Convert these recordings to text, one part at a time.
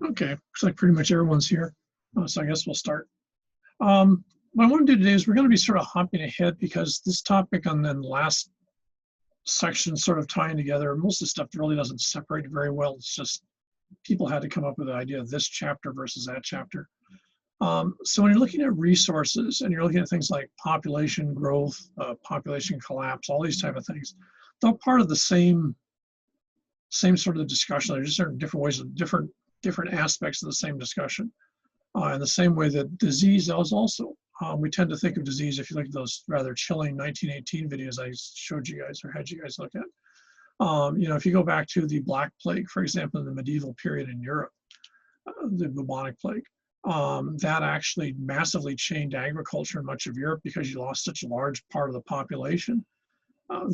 Okay, looks like pretty much everyone's here. So I guess we'll start. What I want to do today is we're going to be sort of hopping ahead because this topic and then the last section sort of tying together. Most of the stuff really doesn't separate very well. It's just people had to come up with the idea of this chapter versus that chapter. So when you're looking at resources and you're looking at things like population growth, population collapse, all these type of things, they're part of the same sort of discussion. They're just certain different ways of different aspects of the same discussion. In the same way that disease is also. We tend to think of disease, if you look at those rather chilling 1918 videos I showed you guys or had you guys look at. If you go back to the Black Plague, for example, in the medieval period in Europe, the bubonic plague, that actually massively changed agriculture in much of Europe because you lost such a large part of the population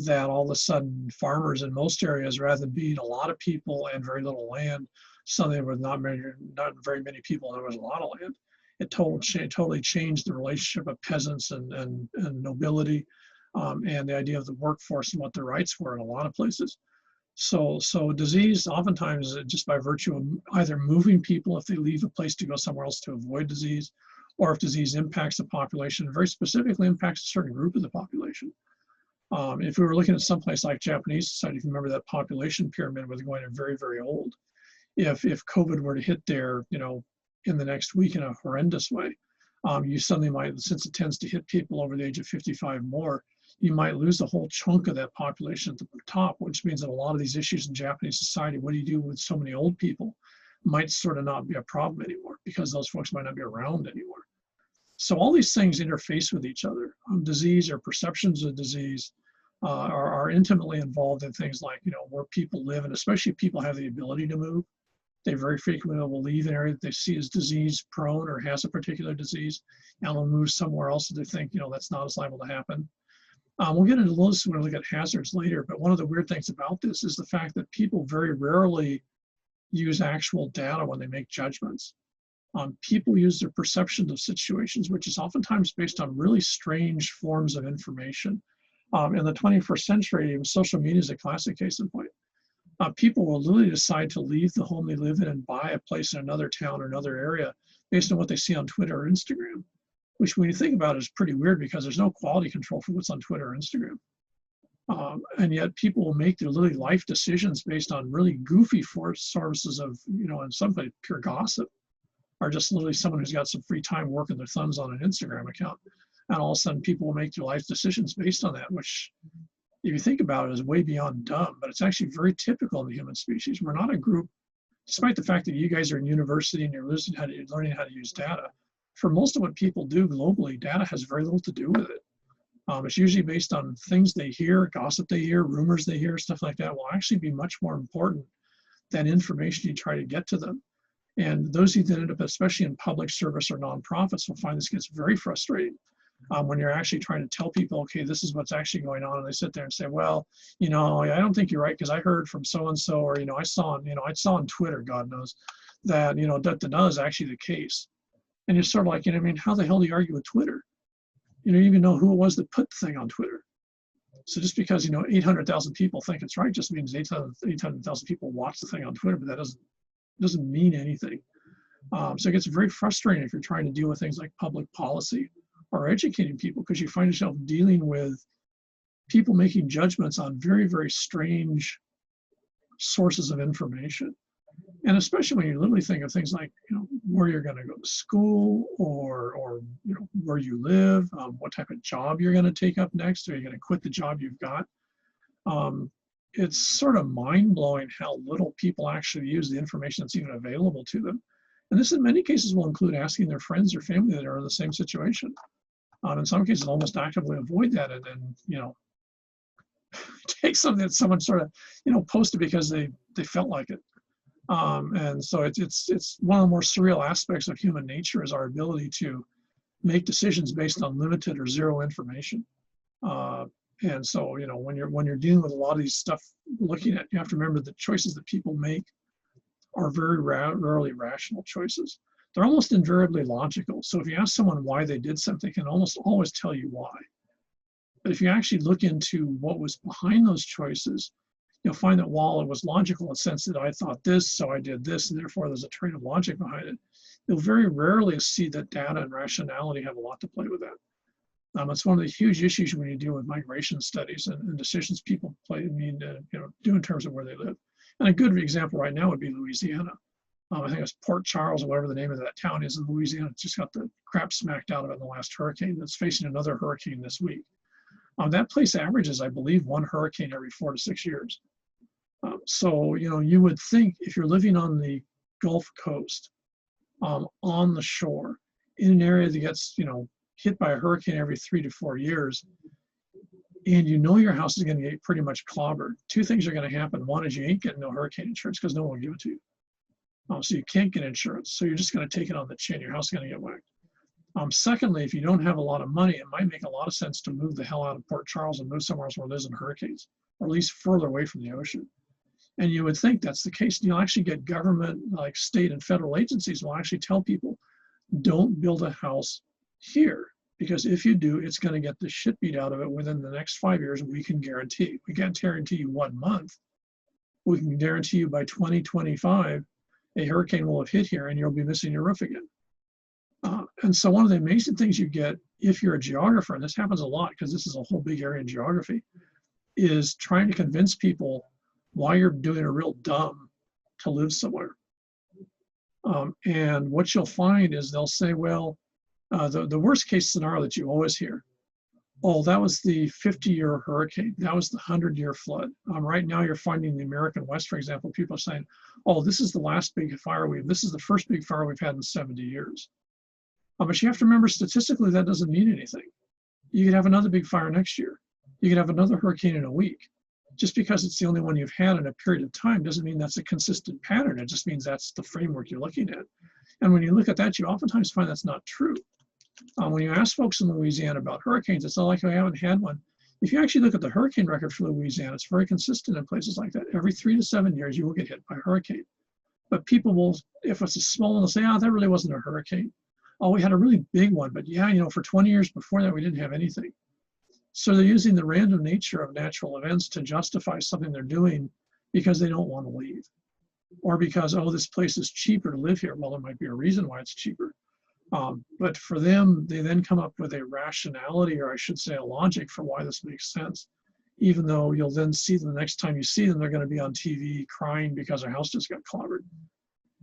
that all of a sudden farmers in most areas, rather than being a lot of people and very little land, suddenly with not very many people, there was a lot of land. It totally changed the relationship of peasants and nobility, and the idea of the workforce and what their rights were in a lot of places. So disease oftentimes just by virtue of either moving people if they leave a place to go somewhere else to avoid disease, or if disease impacts the population, very specifically impacts a certain group of the population. If we were looking at someplace like Japanese society, if you remember that population pyramid was going very, very old. If COVID were to hit there, in the next week in a horrendous way, you suddenly might, since it tends to hit people over the age of 55 more, you might lose a whole chunk of that population at the top, which means that a lot of these issues in Japanese society, what do you do with so many old people, might sort of not be a problem anymore because those folks might not be around anymore. So all these things interface with each other. Disease or perceptions of disease are intimately involved in things like, where people live, and especially if people have the ability to move. They very frequently will leave an area that they see as disease prone or has a particular disease, and they'll move somewhere else that they think, that's not as liable to happen. We'll get into those when we look at hazards later, but one of the weird things about this is the fact that people very rarely use actual data when they make judgments. People use their perceptions of situations, which is oftentimes based on really strange forms of information. In the 21st century, social media is a classic case in point. People will literally decide to leave the home they live in and buy a place in another town or another area based on what they see on Twitter or Instagram, which when you think about it is pretty weird because there's no quality control for what's on Twitter or Instagram. And yet people will make their literally life decisions based on really goofy sources of, in some way pure gossip, or just literally someone who's got some free time working their thumbs on an Instagram account. And all of a sudden people will make their life decisions based on that, which if you think about it, is way beyond dumb, but it's actually very typical in the human species. We're not a group, despite the fact that you guys are in university and you're learning how to use data. For most of what people do globally, data has very little to do with it. It's usually based on things they hear, gossip they hear, rumors they hear, stuff like that will actually be much more important than information you try to get to them. And those who end up, especially in public service or nonprofits, will find this gets very frustrating. When you're actually trying to tell people, okay, this is what's actually going on, and they sit there and say, well, I don't think you're right because I heard from so-and-so, or, I saw on Twitter, God knows, that, that is actually the case. And you're sort of like, how the hell do you argue with Twitter? You don't even know who it was that put the thing on Twitter. So just because, 800,000 people think it's right just means 800,000 people watch the thing on Twitter, but that doesn't mean anything. So it gets very frustrating if you're trying to deal with things like public policy or educating people, because you find yourself dealing with people making judgments on very, very strange sources of information. And especially when you literally think of things like, where you're going to go to school, or where you live, what type of job you're going to take up next, or you're going to quit the job you've got. It's sort of mind-blowing how little people actually use the information that's even available to them. And this in many cases will include asking their friends or family that are in the same situation. In some cases, almost actively avoid that and take something that someone sort of, posted because they felt like it. And so it's one of the more surreal aspects of human nature is our ability to make decisions based on limited or zero information. And so, when you're dealing with a lot of these stuff, you have to remember the choices that people make are very rarely rational choices. They're almost invariably logical. So if you ask someone why they did something, they can almost always tell you why. But if you actually look into what was behind those choices, you'll find that while it was logical in the sense that I thought this, so I did this, and therefore there's a train of logic behind it, you'll very rarely see that data and rationality have a lot to play with that. It's one of the huge issues when you deal with migration studies and decisions people need to do in terms of where they live. And a good example right now would be Louisiana. I think it's Port Charles or whatever the name of that town is in Louisiana. It's just got the crap smacked out of it in the last hurricane. That's facing another hurricane this week. That place averages, I believe, one hurricane every 4 to 6 years. So you would think if you're living on the Gulf Coast, on the shore, in an area that gets hit by a hurricane every 3 to 4 years, and your house is going to get pretty much clobbered, two things are going to happen. One is you ain't getting no hurricane insurance because no one will give it to you. So you can't get insurance. So you're just going to take it on the chin. Your house is going to get whacked. Secondly, if you don't have a lot of money, it might make a lot of sense to move the hell out of Port Charles and move somewhere else where there isn't hurricanes, or at least further away from the ocean. And you would think that's the case. You'll actually get government, like state and federal agencies will actually tell people, don't build a house here, because if you do, it's going to get the shit beat out of it within the next 5 years. We can guarantee. We can't guarantee you 1 month. We can guarantee you by 2025, a hurricane will have hit here and you'll be missing your roof again. And so one of the amazing things you get if you're a geographer, and this happens a lot because this is a whole big area in geography, is trying to convince people why you're doing a real dumb to live somewhere. And what you'll find is they'll say, well, the worst case scenario that you always hear, oh, that was the 50-year hurricane. That was the 100-year flood. Right now you're finding the American West, for example, people are saying, oh, this is the last big fire this is the first big fire we've had in 70 years. But you have to remember, statistically, that doesn't mean anything. You could have another big fire next year. You could have another hurricane in a week. Just because it's the only one you've had in a period of time doesn't mean that's a consistent pattern. It just means that's the framework you're looking at. And when you look at that, you oftentimes find that's not true. When you ask folks in Louisiana about hurricanes, it's not like I haven't had one. If you actually look at the hurricane record for Louisiana, it's very consistent in places like that. Every 3 to 7 years, you will get hit by a hurricane. But people will, if it's a small one, they'll say, oh, that really wasn't a hurricane. Oh, we had a really big one, but yeah, for 20 years before that, we didn't have anything. So they're using the random nature of natural events to justify something they're doing because they don't want to leave. Or because, oh, this place is cheaper to live here. Well, there might be a reason why it's cheaper. But for them, they then come up with a rationality, or I should say a logic for why this makes sense. Even though you'll then see them the next time you see them, they're going to be on TV crying because their house just got clobbered.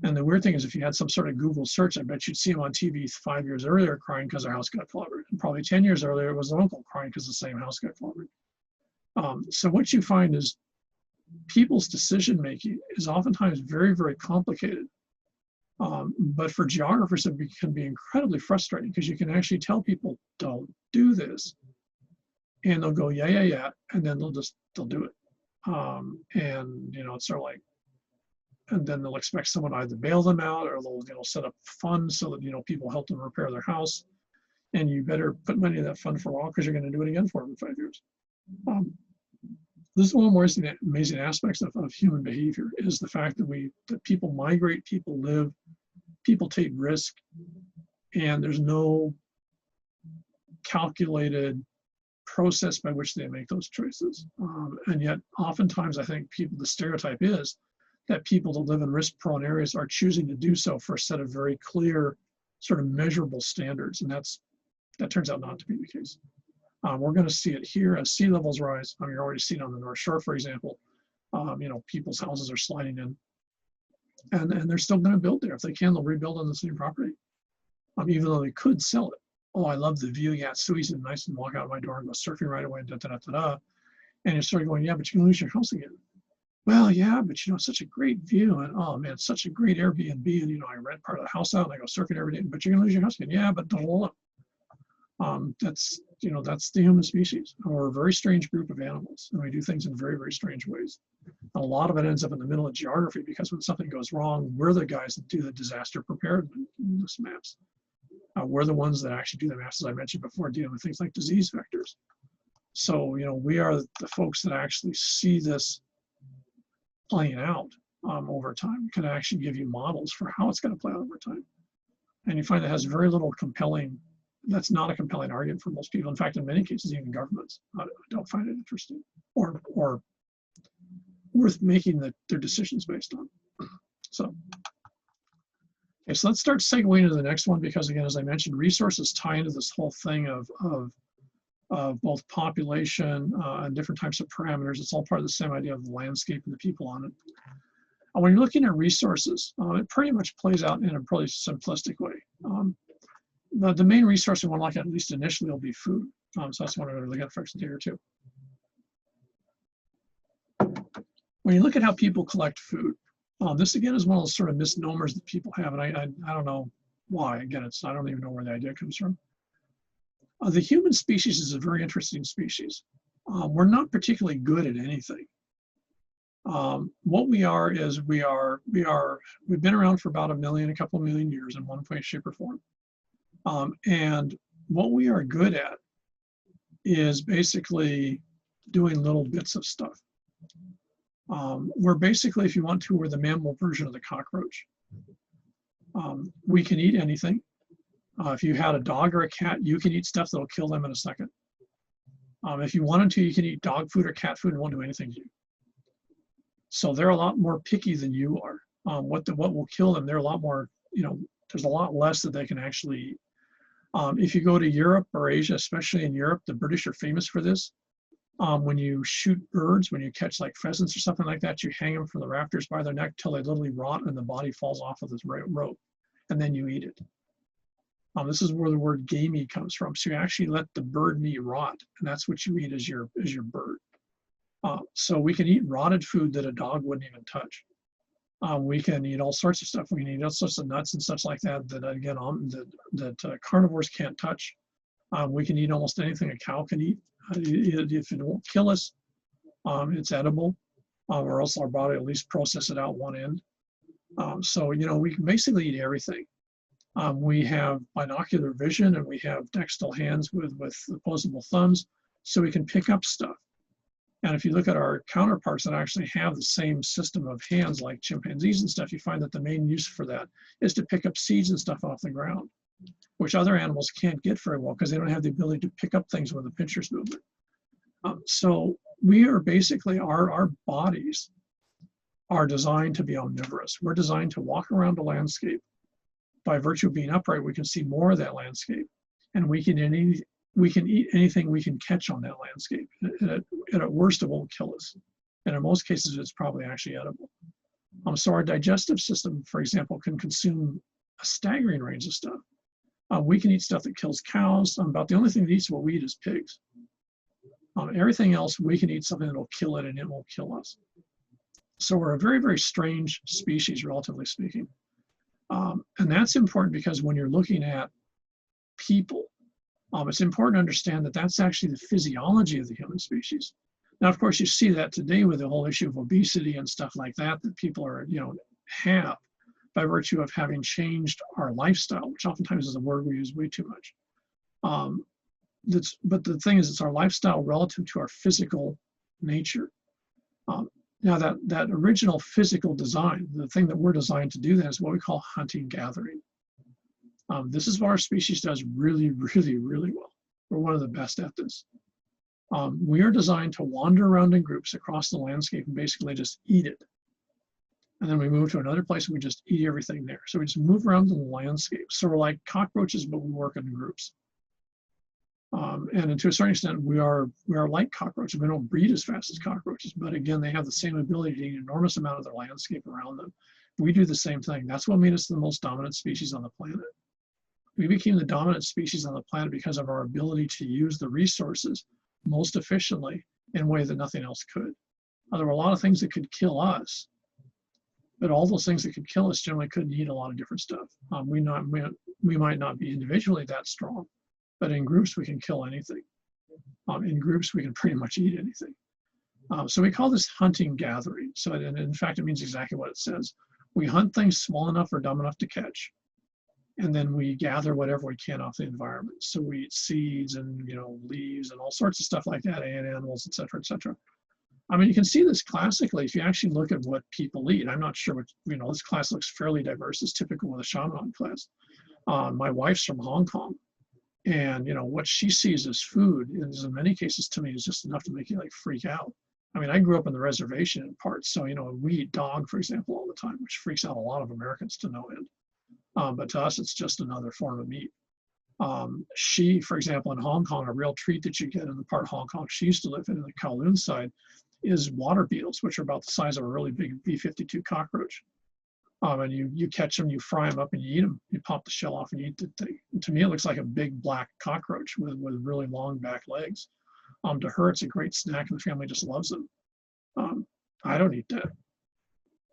And the weird thing is, if you had some sort of Google search, I bet you'd see them on TV 5 years earlier crying because their house got clobbered. And probably 10 years earlier, it was their uncle crying because the same house got clobbered. So what you find is people's decision-making is oftentimes very, very complicated. But for geographers, it can be incredibly frustrating because you can actually tell people, don't do this. And they'll go, yeah, yeah, yeah. And then they'll do it. And, it's sort of like, and then they'll expect someone to either bail them out or they'll set up funds so that, people help them repair their house. And you better put money in that fund for a while because you're going to do it again for them in 5 years. This is one of the more amazing aspects of human behavior is the fact that people migrate, people live, people take risk, and there's no calculated process by which they make those choices. And yet, oftentimes, I think the stereotype is that people that live in risk-prone areas are choosing to do so for a set of very clear, sort of measurable standards, and that turns out not to be the case. We're going to see it here as sea levels rise. You're already seeing on the North Shore, for example. People's houses are sliding in, and they're still going to build there. If they can, they'll rebuild on the same property, even though they could sell it. Oh, I love the view. Yeah, it's so easy and nice and walk out my door and go surfing right away. Da, da, da, da, da. And you're sort of going, yeah, but you can lose your house again. Well, yeah, but it's such a great view, and oh man, it's such a great Airbnb, and I rent part of the house out and I go surfing every day. But you're going to lose your house again. Yeah, but that's the human species. We're a very strange group of animals, and we do things in very, very strange ways. And a lot of it ends up in the middle of geography because when something goes wrong, we're the guys that do the disaster preparedness maps. We're the ones that actually do the maps, as I mentioned before, dealing with things like disease vectors. So, we are the folks that actually see this playing out over time, can actually give you models for how it's going to play out over time. And you find that has very little that's not a compelling argument for most people. In fact, in many cases, even governments don't find it interesting or worth making their decisions based on. So, okay, so let's start segueing into the next one, because again, as I mentioned, resources tie into this whole thing of both population and different types of parameters. It's all part of the same idea of the landscape and the people on it. When you're looking at resources, it pretty much plays out in a pretty simplistic way. The main resource we want to look at least initially, will be food. So that's what I'm going to look at for a day or two. When you look at how people collect food, this again is one of those sort of misnomers that people have, and I don't know why. Again, I don't even know where the idea comes from. The human species is a very interesting species. We're not particularly good at anything. What we are is we've been around for about a couple of million years in one way, shape, or form. And what we are good at is basically doing little bits of stuff. We're basically, if you want to, we're the mammal version of the cockroach. We can eat anything. If you had a dog or a cat, you can eat stuff that'll kill them in a second. If you wanted to, you can eat dog food or cat food and won't do anything to you. So they're a lot more picky than you are. What will kill them, they're a lot more, there's a lot less that they can actually eat. If you go to Europe or Asia, especially in Europe, the British are famous for this. When you shoot birds, when you catch like pheasants or something like that, you hang them from the rafters by their neck till they literally rot and the body falls off of this rope, and then you eat it. This is where the word gamey comes from. So you actually let the bird meat rot, and that's what you eat as your bird. So we can eat rotted food that a dog wouldn't even touch. We can eat all sorts of stuff. We can eat all sorts of nuts and such like that again, that carnivores can't touch. We can eat almost anything a cow can eat. If it won't kill us, it's edible, or else our body at least process it out one end. So we can basically eat everything. We have binocular vision, and we have dextile hands with opposable thumbs, so we can pick up stuff. And if you look at our counterparts that actually have the same system of hands, like chimpanzees and stuff, you find that the main use for that is to pick up seeds and stuff off the ground, which other animals can't get very well because they don't have the ability to pick up things with a pincher's movement. So we are basically, our bodies are designed to be omnivorous. We're designed to walk around a landscape. By virtue of being upright, we can see more of that landscape, and we can eat anything we can catch on that landscape. And at worst, it won't kill us. And in most cases, it's probably actually edible. So our digestive system, for example, can consume a staggering range of stuff. We can eat stuff that kills cows. About the only thing that eats what we eat is pigs. Everything else, we can eat something that'll kill it and it won't kill us. So we're a very, very strange species, relatively speaking. And that's important because when you're looking at people, it's important to understand that that's actually the physiology of the human species. Now, of course, you see that today with the whole issue of obesity and stuff like that people are, have by virtue of having changed our lifestyle, which oftentimes is a word we use way too much. But the thing is, it's our lifestyle relative to our physical nature. Now, that original physical design, the thing that we're designed to do then is what we call hunting gathering. This is what our species does really, really, really well. We're one of the best at this. We are designed to wander around in groups across the landscape and basically just eat it. And then we move to another place and we just eat everything there. So we just move around the landscape. So we're like cockroaches, but we work in groups. And to a certain extent, we are like cockroaches. We don't breed as fast as cockroaches, but again, they have the same ability to eat an enormous amount of their landscape around them. We do the same thing. That's what made us the most dominant species on the planet. We became the dominant species on the planet because of our ability to use the resources most efficiently in a way that nothing else could. There were a lot of things that could kill us, but all those things that could kill us generally couldn't eat a lot of different stuff. We might not be individually that strong, but in groups we can kill anything. In groups we can pretty much eat anything. So we call this hunting gathering. So in fact, it means exactly what it says. We hunt things small enough or dumb enough to catch, and then we gather whatever we can off the environment. So we eat seeds and leaves and all sorts of stuff like that, and animals, et cetera, et cetera. I mean, you can see this classically if you actually look at what people eat. I'm not sure what, this class looks fairly diverse. It's typical with a shaman class. My wife's from Hong Kong, and what she sees as food is in many cases to me is just enough to make you like freak out. I mean, I grew up on the reservation in parts, so, you know, we eat dog, for example, all the time, which freaks out a lot of Americans to no end. But to us, it's just another form of meat. For example, in Hong Kong, a real treat that you get in the part of Hong Kong she used to live in the Kowloon side, is water beetles, which are about the size of a really big B-52 cockroach. And you catch them, you fry them up, and you eat them. You pop the shell off and you eat the thing. To me, it looks like a big black cockroach with really long back legs. To her, it's a great snack, and the family just loves them. I don't eat that.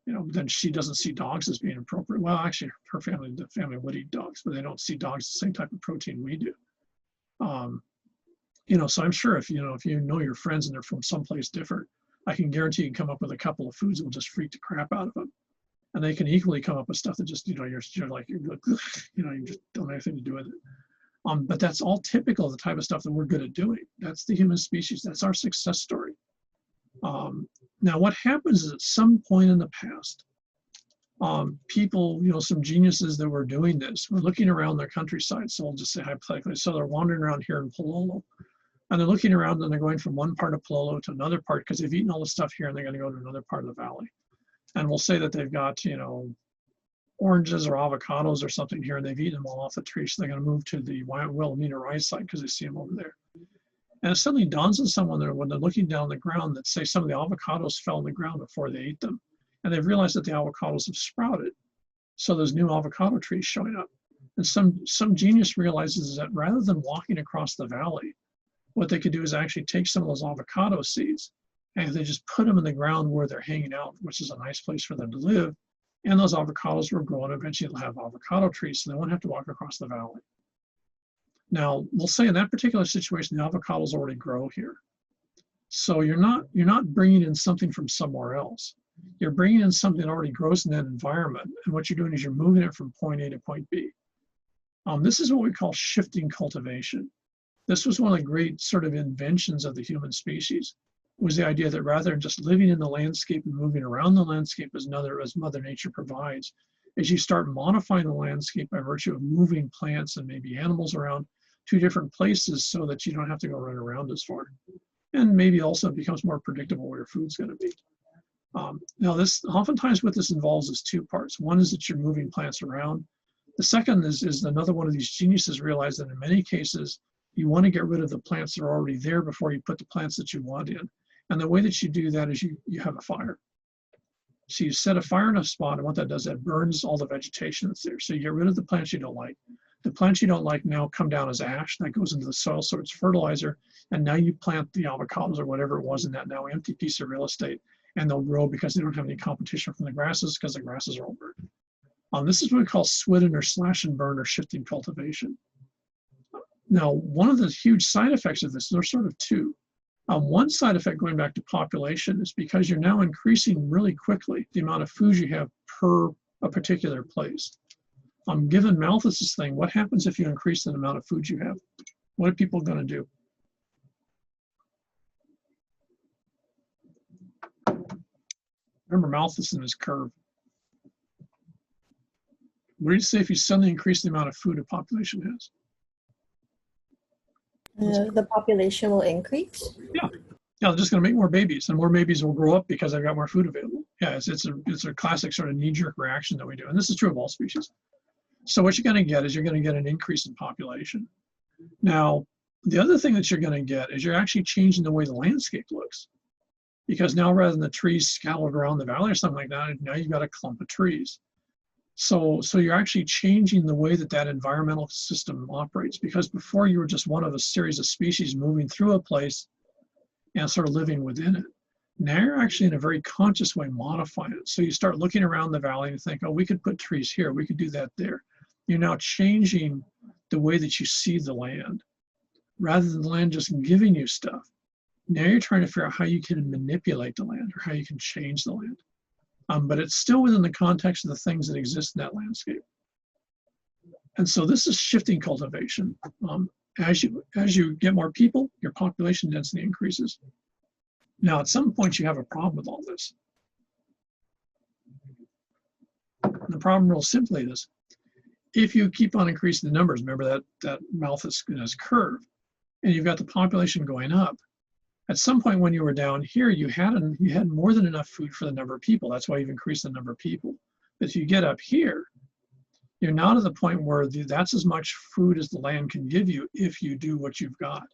You know, then she doesn't see dogs as being appropriate. Well, actually, the family would eat dogs, but they don't see dogs the same type of protein we do. You know, so I'm sure if you know your friends and they're from someplace different, I can guarantee you can come up with a couple of foods that will just freak the crap out of them. And they can equally come up with stuff that just, you know, you're like, you just don't have anything to do with it. But that's all typical of the type of stuff that we're good at doing. That's the human species. That's our success story. Now, what happens is at some point in the past, people, you know, some geniuses that were doing this were looking around their countryside. So I'll just say hypothetically, so they're wandering around here in Pololo, and they're looking around and they're going from one part of Pololo to another part because they've eaten all the stuff here and they're going to go to another part of the valley. And we'll say that they've got, you know, oranges or avocados or something here, and they've eaten them all off the tree. So they're going to move to the Wilhelmina rice side because they see them over there. And it suddenly dawns on someone there when they're looking down the ground that, say, some of the avocados fell on the ground before they ate them. And they've realized that the avocados have sprouted. So there's new avocado trees showing up. And some genius realizes that rather than walking across the valley, what they could do is actually take some of those avocado seeds and they just put them in the ground where they're hanging out, which is a nice place for them to live. And those avocados will grow and eventually they'll have avocado trees, so they won't have to walk across the valley. Now, we'll say in that particular situation, the avocados already grow here. So you're not bringing in something from somewhere else. You're bringing in something that already grows in that environment. And what you're doing is you're moving it from point A to point B. This is what we call shifting cultivation. This was one of the great sort of inventions of the human species, was the idea that rather than just living in the landscape and moving around the landscape as Mother Nature provides, is you start modifying the landscape by virtue of moving plants and maybe animals around to different places so that you don't have to go run around as far. And maybe also it becomes more predictable where your food's going to be. Now, oftentimes what this involves is two parts. One is that you're moving plants around. The second is another one of these geniuses realized that in many cases, you want to get rid of the plants that are already there before you put the plants that you want in. And the way that you do that is you have a fire. So you set a fire in a spot, and what that does, that burns all the vegetation that's there. So you get rid of the plants you don't like. The plants you don't like now come down as ash, that goes into the soil, so it's fertilizer. And now you plant the avocados or whatever it was in that now empty piece of real estate, and they'll grow because they don't have any competition from the grasses because the grasses are all burnt. This is what we call swidden or slash and burn or shifting cultivation. Now, one of the huge side effects of this, there's sort of two. One side effect, going back to population, is because you're now increasing really quickly the amount of food you have per a particular place. Given Malthus's thing, what happens if you increase the amount of food you have? What are people going to do? Remember Malthus and his curve. What do you say if you suddenly increase the amount of food a population has? The population will increase? Yeah, they're just going to make more babies, and more babies will grow up because they've got more food available. Yeah, it's a classic sort of knee-jerk reaction that we do, and this is true of all species. So what you're going to get is you're going to get an increase in population. Now, the other thing that you're going to get is you're actually changing the way the landscape looks, because now rather than the trees scattered around the valley or something like that, now you've got a clump of trees. So you're actually changing the way that environmental system operates, because before you were just one of a series of species moving through a place and sort of living within it. Now you're actually in a very conscious way modifying it. So you start looking around the valley and think, oh, we could put trees here, we could do that there. You're now changing the way that you see the land. Rather than the land just giving you stuff, now you're trying to figure out how you can manipulate the land or how you can change the land. But it's still within the context of the things that exist in that landscape. And so this is shifting cultivation. As you get more people, your population density increases. Now, at some point, you have a problem with all this. The problem real simply is, if you keep on increasing the numbers, remember that Malthus curve, and you've got the population going up, At some point when you were down here, you had more than enough food for the number of people. That's why you've increased the number of people. But if you get up here, you're now to the point where that's as much food as the land can give you if you do what you've got.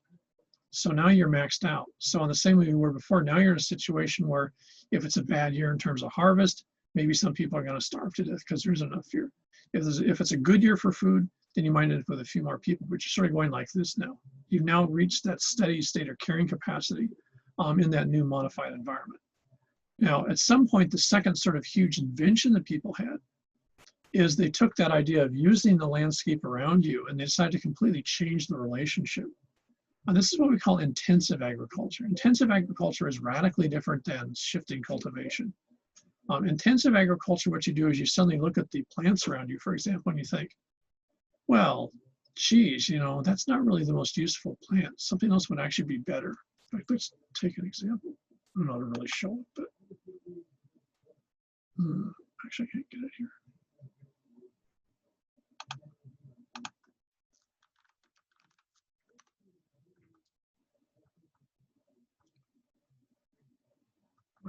So now you're maxed out. So in the same way you were before, now you're in a situation where if it's a bad year in terms of harvest, maybe some people are going to starve to death because there's enough here. If it's a good year for food, then you might end up with a few more people, but you're sort of going like this now. You've now reached that steady state of carrying capacity in that new modified environment. Now, at some point, the second sort of huge invention that people had is they took that idea of using the landscape around you and they decided to completely change the relationship. And this is what we call intensive agriculture. Intensive agriculture is radically different than shifting cultivation. Intensive agriculture, what you do is you suddenly look at the plants around you, for example, and you think, well, geez, you know, that's not really the most useful plant. Something else would actually be better. In fact, let's take an example. I don't know how to really show it, but actually I can't get it here.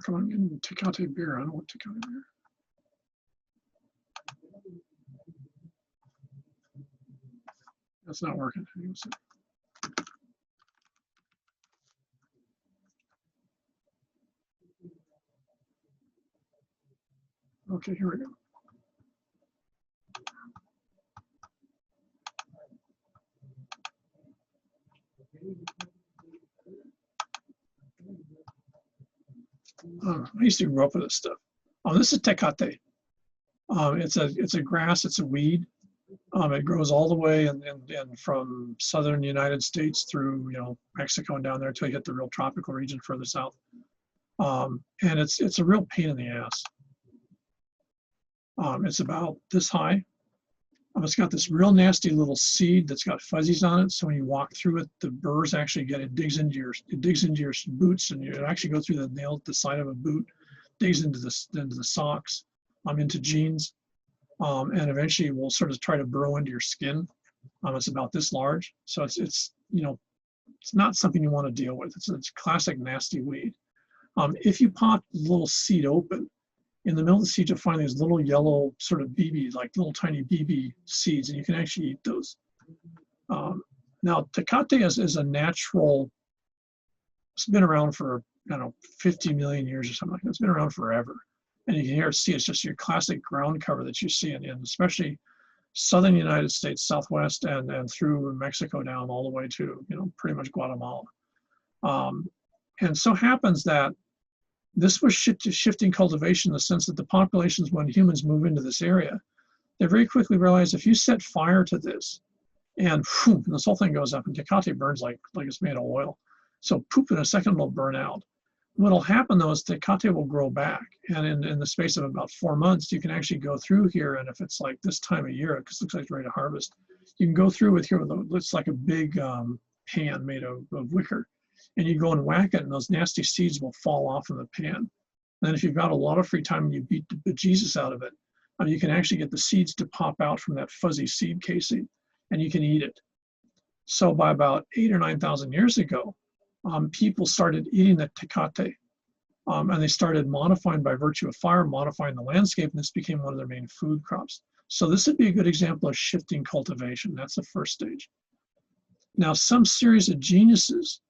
Come on, getting Tecate beer. I don't want Tecate beer. That's not working. Okay, here we go. I used to grow up with this stuff. This is Tecate. It's a grass. It's a weed. It grows all the way and from southern United States through Mexico and down there until you hit the real tropical region further south. And it's a real pain in the ass. It's about this high. It's got this real nasty little seed that's got fuzzies on it. So when you walk through it, the burrs actually it digs into your boots, and it actually goes through the nail, the side of a boot, digs into the socks, into jeans, and eventually will sort of try to burrow into your skin. It's about this large, so it's not something you want to deal with. It's a classic nasty weed. If you pop the little seed open, in the middle of the seed, you'll find these little yellow sort of BB, like little tiny BB seeds, and you can actually eat those. Now, Tecate is a natural, it's been around for, 50 million years or something like that. It's been around forever. And you can see it's just your classic ground cover that you see in especially southern United States, Southwest, and through Mexico down all the way to, pretty much Guatemala. And so happens that this was shifting cultivation in the sense that the populations, when humans move into this area, they very quickly realize if you set fire to this and this whole thing goes up and Tecate burns like it's made of oil. So poop in a second it'll burn out. What'll happen though is Tecate will grow back. And in the space of about 4 months, you can actually go through here. And if it's like this time of year, because it looks like it's ready to harvest, you can go through with here, it's like a big pan made of wicker. And you go and whack it, and those nasty seeds will fall off in the pan. And then if you've got a lot of free time and you beat the bejesus out of it, you can actually get the seeds to pop out from that fuzzy seed casing, and you can eat it. So by about 8,000 or 9,000 years ago, people started eating the Tecate, and they started modifying by virtue of fire, modifying the landscape, and this became one of their main food crops. So this would be a good example of shifting cultivation. That's the first stage. Now, some series of geniuses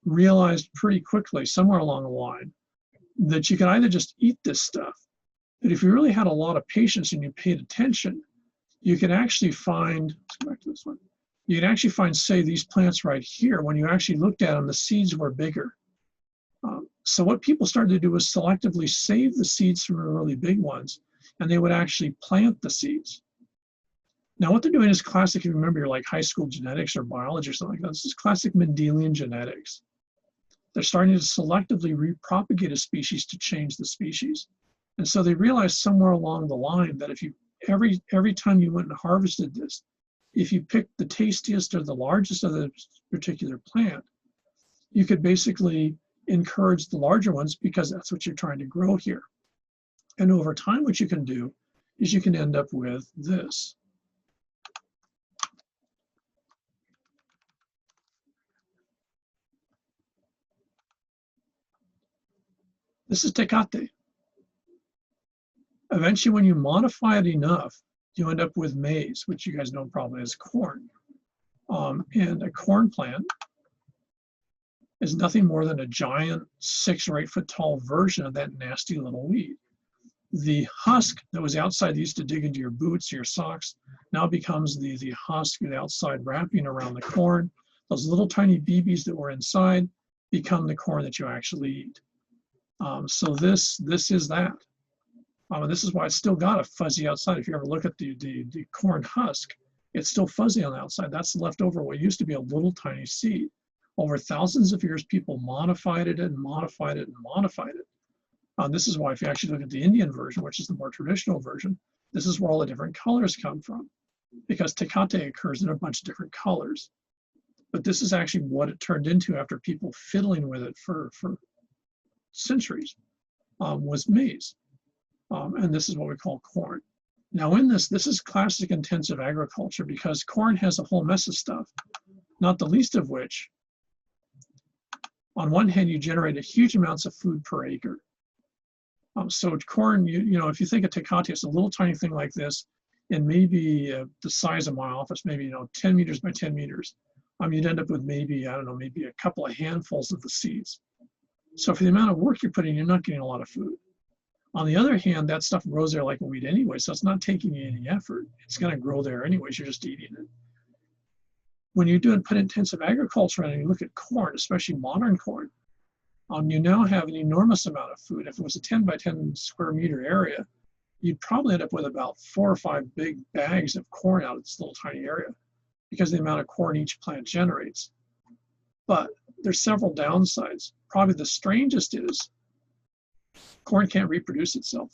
realized pretty quickly, somewhere along the line, that you can either just eat this stuff, but if you really had a lot of patience and you paid attention, you could actually find, let's go back to this one, you can actually find, say, these plants right here. When you actually looked at them, the seeds were bigger. So what people started to do was selectively save the seeds from the really big ones, and they would actually plant the seeds. Now, what they're doing is classic, if you remember your like high school genetics or biology or something like that, this is classic Mendelian genetics. They're starting to selectively repropagate a species to change the species. And so they realized somewhere along the line that if you, every time you went and harvested this, if you picked the tastiest or the largest of the particular plant, you could basically encourage the larger ones because that's what you're trying to grow here. And over time, what you can do is you can end up with this. This is tecate. Eventually, when you modify it enough, you end up with maize, which you guys know probably as corn. And a corn plant is nothing more than a giant 6 or 8 foot tall version of that nasty little weed. The husk that was outside that used to dig into your boots, your socks, now becomes the husk, the outside wrapping around the corn. Those little tiny BBs that were inside become the corn that you actually eat. So this is that. And this is why it's still got a fuzzy outside. If you ever look at the corn husk, it's still fuzzy on the outside. That's left over what used to be a little tiny seed. Over thousands of years, people modified it and modified it and modified it. This is why if you actually look at the Indian version, which is the more traditional version, this is where all the different colors come from, because tecate occurs in a bunch of different colors. But this is actually what it turned into after people fiddling with it for centuries, was maize. And this is what we call corn. Now in this is classic intensive agriculture, because corn has a whole mess of stuff, not the least of which, on one hand, you generate huge amounts of food per acre. So corn, you know, if you think of tecate, it's a little tiny thing like this, and maybe the size of my office, maybe 10 meters by 10 meters. You'd end up with maybe, I don't know, maybe a couple of handfuls of the seeds. So for the amount of work you're putting, you're not getting a lot of food. On the other hand, that stuff grows there like a weed anyway, so it's not taking you any effort. It's going to grow there anyways, you're just eating it. When you put intensive agriculture in and you look at corn, especially modern corn, you now have an enormous amount of food. If it was a 10 by 10 square meter area, you'd probably end up with about 4 or 5 big bags of corn out of this little tiny area, because of the amount of corn each plant generates. But there's several downsides. Probably the strangest is corn can't reproduce itself.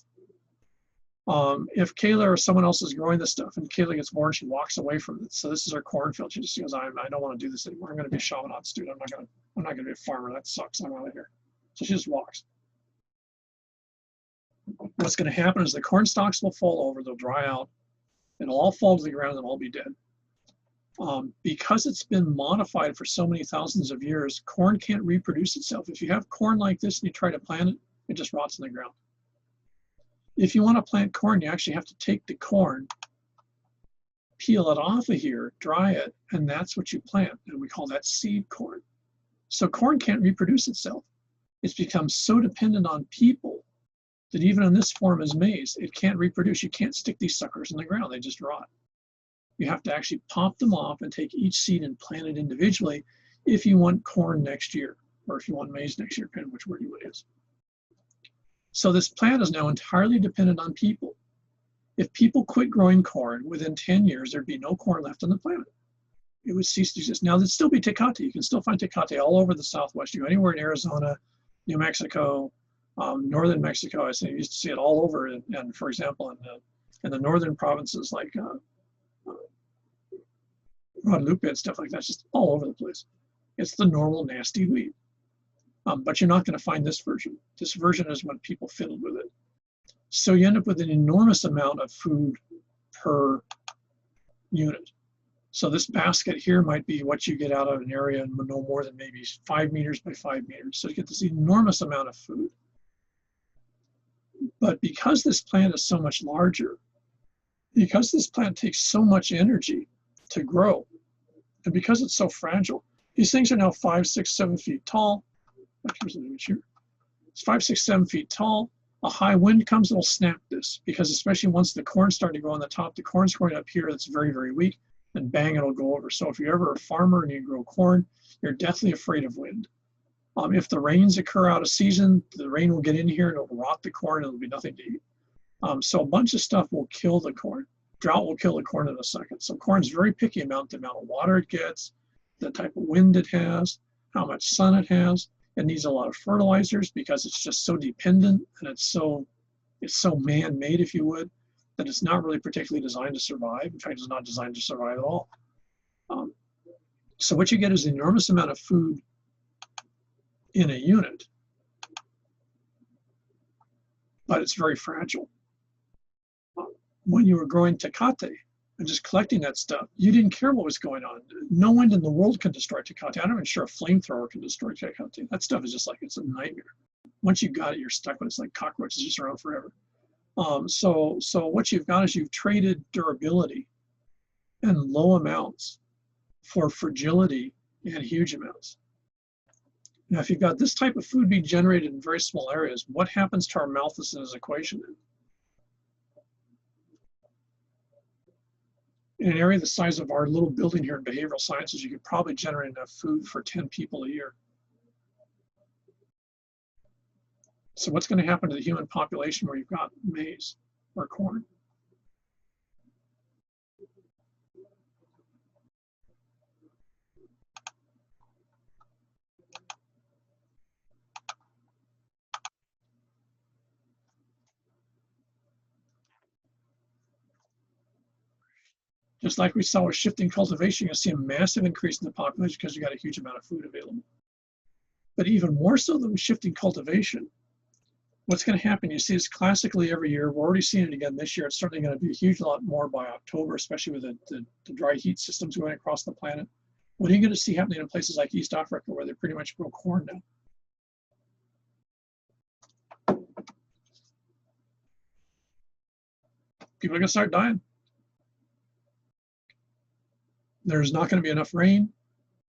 If Kayla or someone else is growing this stuff and Kayla gets bored, she walks away from it. So this is her cornfield. She just goes, I don't want to do this anymore. I'm going to be a shaman student. I'm not going to be a farmer. That sucks. I'm out of here. So she just walks. What's going to happen is the corn stalks will fall over. They'll dry out. It'll all fall to the ground and all be dead. Because it's been modified for so many thousands of years, corn can't reproduce itself. If you have corn like this and you try to plant it, it just rots in the ground. If you want to plant corn, you actually have to take the corn, peel it off of here, dry it, and that's what you plant. And we call that seed corn. So corn can't reproduce itself. It's become so dependent on people that even in this form as maize, it can't reproduce. You can't stick these suckers in the ground. They just rot. You have to actually pop them off and take each seed and plant it individually if you want corn next year, or if you want maize next year, depending on which word you use. So this plant is now entirely dependent on people. If people quit growing corn, within 10 years, there'd be no corn left on the planet. It would cease to exist. Now, there'd still be tecate. You can still find tecate all over the Southwest. You go anywhere in Arizona, New Mexico, northern Mexico. I used to see it all over. And for example, in the northern provinces like Guadalupe and stuff like that, it's just all over the place. It's the normal nasty weed. But you're not going to find this version. This version is when people fiddled with it. So you end up with an enormous amount of food per unit. So this basket here might be what you get out of an area in no more than maybe 5 meters by 5 meters. So you get this enormous amount of food. But because this plant is so much larger, because this plant takes so much energy to grow, and because it's so fragile, these things are now 5, 6, 7 feet tall. Here's an image here. It's 5, 6, 7 feet tall. A high wind comes, it'll snap this, because especially once the corn's starting to grow on the top, the corn's growing up here, that's very, very weak, and bang, it'll go over. So if you're ever a farmer and you grow corn, you're deathly afraid of wind. If the rains occur out of season, the rain will get in here and it'll rot the corn and there'll be nothing to eat. So a bunch of stuff will kill the corn. Drought will kill the corn in a second. So corn's very picky about the amount of water it gets, the type of wind it has, how much sun it has. It needs a lot of fertilizers because it's just so dependent, and it's so man-made, if you would, that it's not really particularly designed to survive. In fact, it's not designed to survive at all. So what you get is an enormous amount of food in a unit, but it's very fragile. When you were growing tecate and just collecting that stuff, you didn't care what was going on. No wind in the world can destroy tecate. I'm not even sure a flamethrower can destroy tecate. That stuff is just like, it's a nightmare. once you've got it, you're stuck with it. It's like cockroaches just around forever. So what you've got is you've traded durability and low amounts for fragility and huge amounts. Now, if you've got this type of food being generated in very small areas, what happens to our malthus's equation? In an area the size of our little building here in behavioral sciences, you could probably generate enough food for 10 people a year. So what's going to happen to the human population where you've got maize or corn? Just like we saw with shifting cultivation, you'll see a massive increase in the population because you got a huge amount of food available. But even more so than shifting cultivation, what's going to happen, you see this classically every year. We're already seeing it again this year. It's certainly going to be a huge lot more by October, especially with the dry heat systems going across the planet. What are you going to see happening in places like East Africa where they pretty much grow corn now? People are going to start dying. There's not going to be enough rain.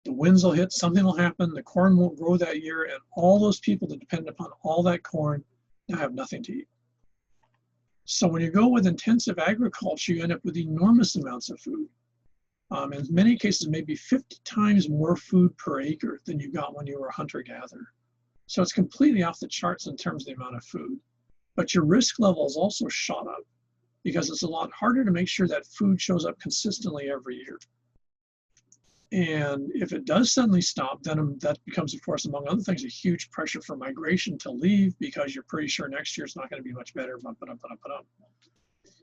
The winds will hit, something will happen, the corn won't grow that year, and all those people that depend upon all that corn now have nothing to eat. So when you go with intensive agriculture, you end up with enormous amounts of food. In many cases, maybe 50 times more food per acre than you got when you were a hunter-gatherer. So it's completely off the charts in terms of the amount of food. But your risk level is also shot up because it's a lot harder to make sure that food shows up consistently every year. And if it does suddenly stop, then that becomes, of course, among other things, a huge pressure for migration to leave because you're pretty sure next year it's not going to be much better.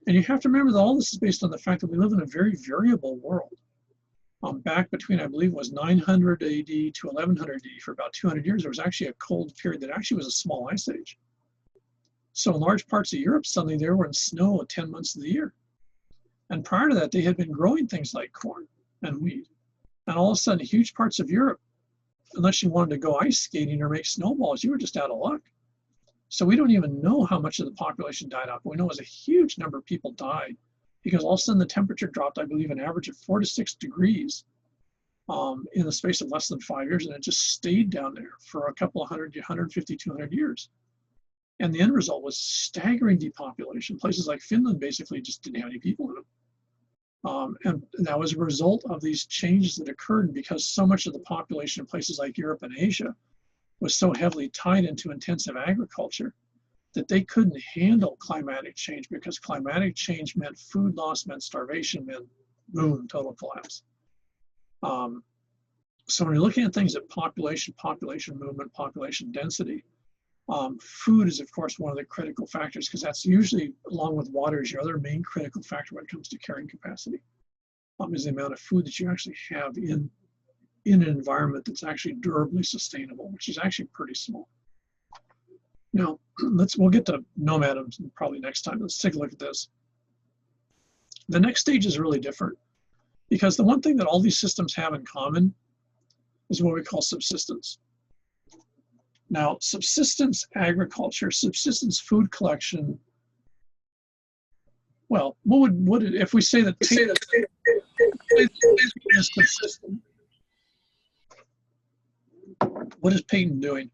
And you have to remember that all this is based on the fact that we live in a very variable world. Back between, I believe, was 900 AD to 1100 AD, for about 200 years, there was actually a cold period that actually was a small ice age. So in large parts of Europe, suddenly they were in snow 10 months of the year. And prior to that, they had been growing things like corn and wheat. And all of a sudden, huge parts of Europe, unless you wanted to go ice skating or make snowballs, you were just out of luck. So we don't even know how much of the population died out. But we know as a huge number of people died because all of a sudden the temperature dropped, I believe, an average of 4 to 6 degrees in the space of less than 5 years. And it just stayed down there for a couple of 150, 200 years. And the end result was staggering depopulation. Places like Finland basically just didn't have any people in them. And that was a result of these changes that occurred because so much of the population in places like Europe and Asia was so heavily tied into intensive agriculture that they couldn't handle climatic change because climatic change meant food loss, meant starvation, meant boom, total collapse. So when you're looking at things at population movement, population density, food is, of course, one of the critical factors because that's usually, along with water, is your other main critical factor when it comes to carrying capacity, is the amount of food that you actually have in an environment that's actually durably sustainable, which is actually pretty small. Now, we'll get to nomadism probably next time. Let's take a look at this. The next stage is really different because the one thing that all these systems have in common is what we call subsistence. Now, subsistence agriculture, subsistence food collection, well, what would if we say that is subsistent, what is Peyton doing?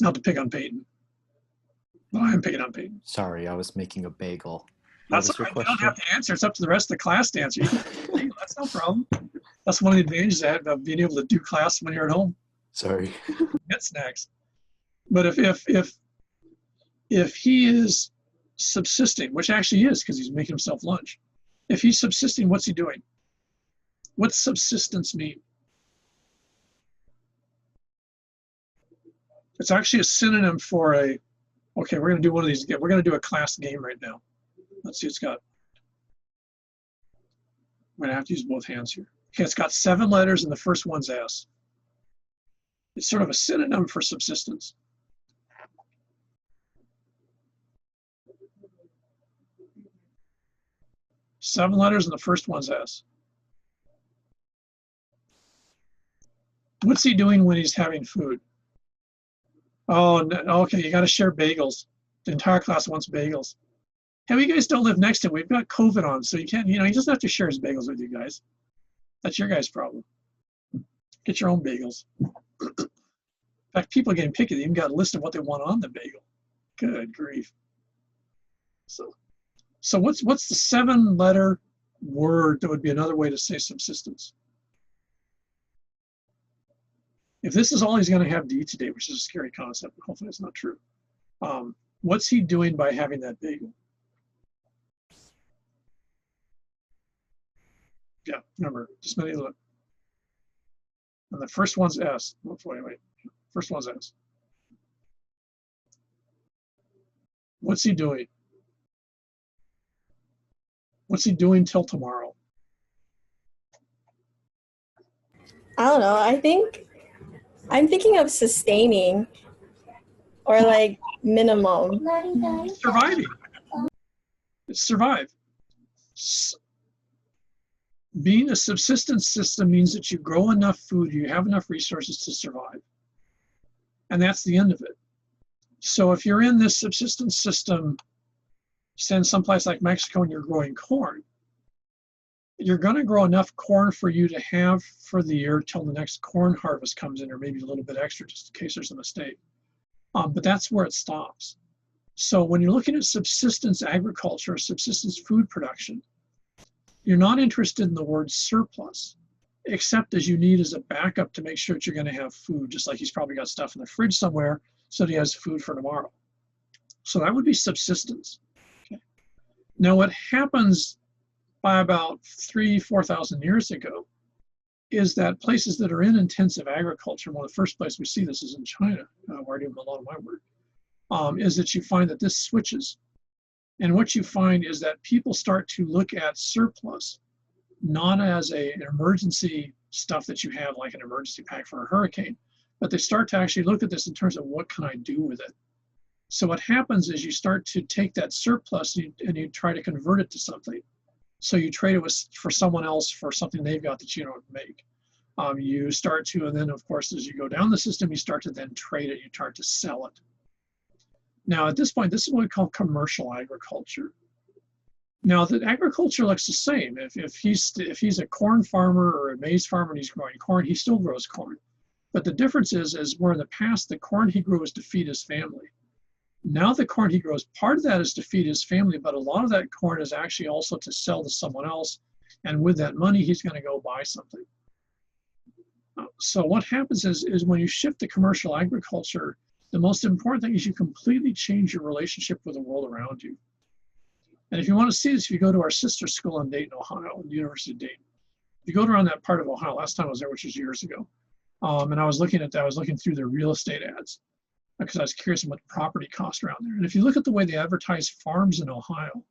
Not to pick on Peyton, but I am picking on Peyton. Sorry, I was making a bagel. That's all right. You don't have to answer. It's up to the rest of the class to answer. That's no problem. That's one of the advantages of being able to do class when you're at home. Sorry. Get snacks. But if he is subsisting, which actually is because he's making himself lunch. If he's subsisting, what's he doing? What's subsistence mean? It's actually a synonym for a, okay, we're going to do one of these. We're going to do a class game right now. Let's see, it's got, I'm going to have to use both hands here. Okay, it's got 7 letters and the first one's S. It's sort of a synonym for subsistence. Seven letters and the first one's S. What's he doing when he's having food? Oh, no, okay, you got to share bagels. The entire class wants bagels. Hey, you guys don't live next to him. We've got COVID on, so you can't, he doesn't have to share his bagels with you guys. That's your guys' problem. Get your own bagels. In fact, people are getting picky. They even got a list of what they want on the bagel. Good grief. So what's the 7-letter word that would be another way to say subsistence? If this is all he's going to have to eat today, which is a scary concept, but hopefully it's not true. What's he doing by having that bagel? Yeah, remember, just let me look. And the first one's S. Wait. First one's S. What's he doing? What's he doing till tomorrow? I don't know. I'm thinking of sustaining or like minimum. Surviving. It's survive. Being a subsistence system means that you grow enough food, you have enough resources to survive. And that's the end of it. So if you're in this subsistence system, say in someplace like Mexico and you're growing corn, you're going to grow enough corn for you to have for the year till the next corn harvest comes in, or maybe a little bit extra just in case there's a mistake. But that's where it stops. So when you're looking at subsistence agriculture, subsistence food production, you're not interested in the word surplus, except as you need as a backup to make sure that you're going to have food, just like he's probably got stuff in the fridge somewhere so that he has food for tomorrow. So that would be subsistence. Okay. Now what happens by about 4,000 years ago is that places that are in intensive agriculture, one of the first places we see this is in China, where I do a lot of my work, is that you find that this switches. And what you find is that people start to look at surplus, not as an emergency stuff that you have like an emergency pack for a hurricane, but they start to actually look at this in terms of what can I do with it? So what happens is you start to take that surplus and you try to convert it to something. So you trade it for someone else for something they've got that you don't make. You start to, and then of course, as you go down the system, you start to then trade it, you start to sell it. Now at this point, this is what we call commercial agriculture. Now the agriculture looks the same. If he's a corn farmer or a maize farmer and he's growing corn, he still grows corn. But the difference is where in the past, the corn he grew was to feed his family. Now the corn he grows, part of that is to feed his family, but a lot of that corn is actually also to sell to someone else. And with that money, he's going to go buy something. So what happens is when you shift to commercial agriculture, the most important thing is you completely change your relationship with the world around you. And if you want to see this, if you go to our sister school in Dayton, Ohio, the University of Dayton, if you go around that part of Ohio, last time I was there, which was years ago, and I was looking at that, I was looking through their real estate ads because I was curious about the property cost around there. And if you look at the way they advertise farms in Ohio,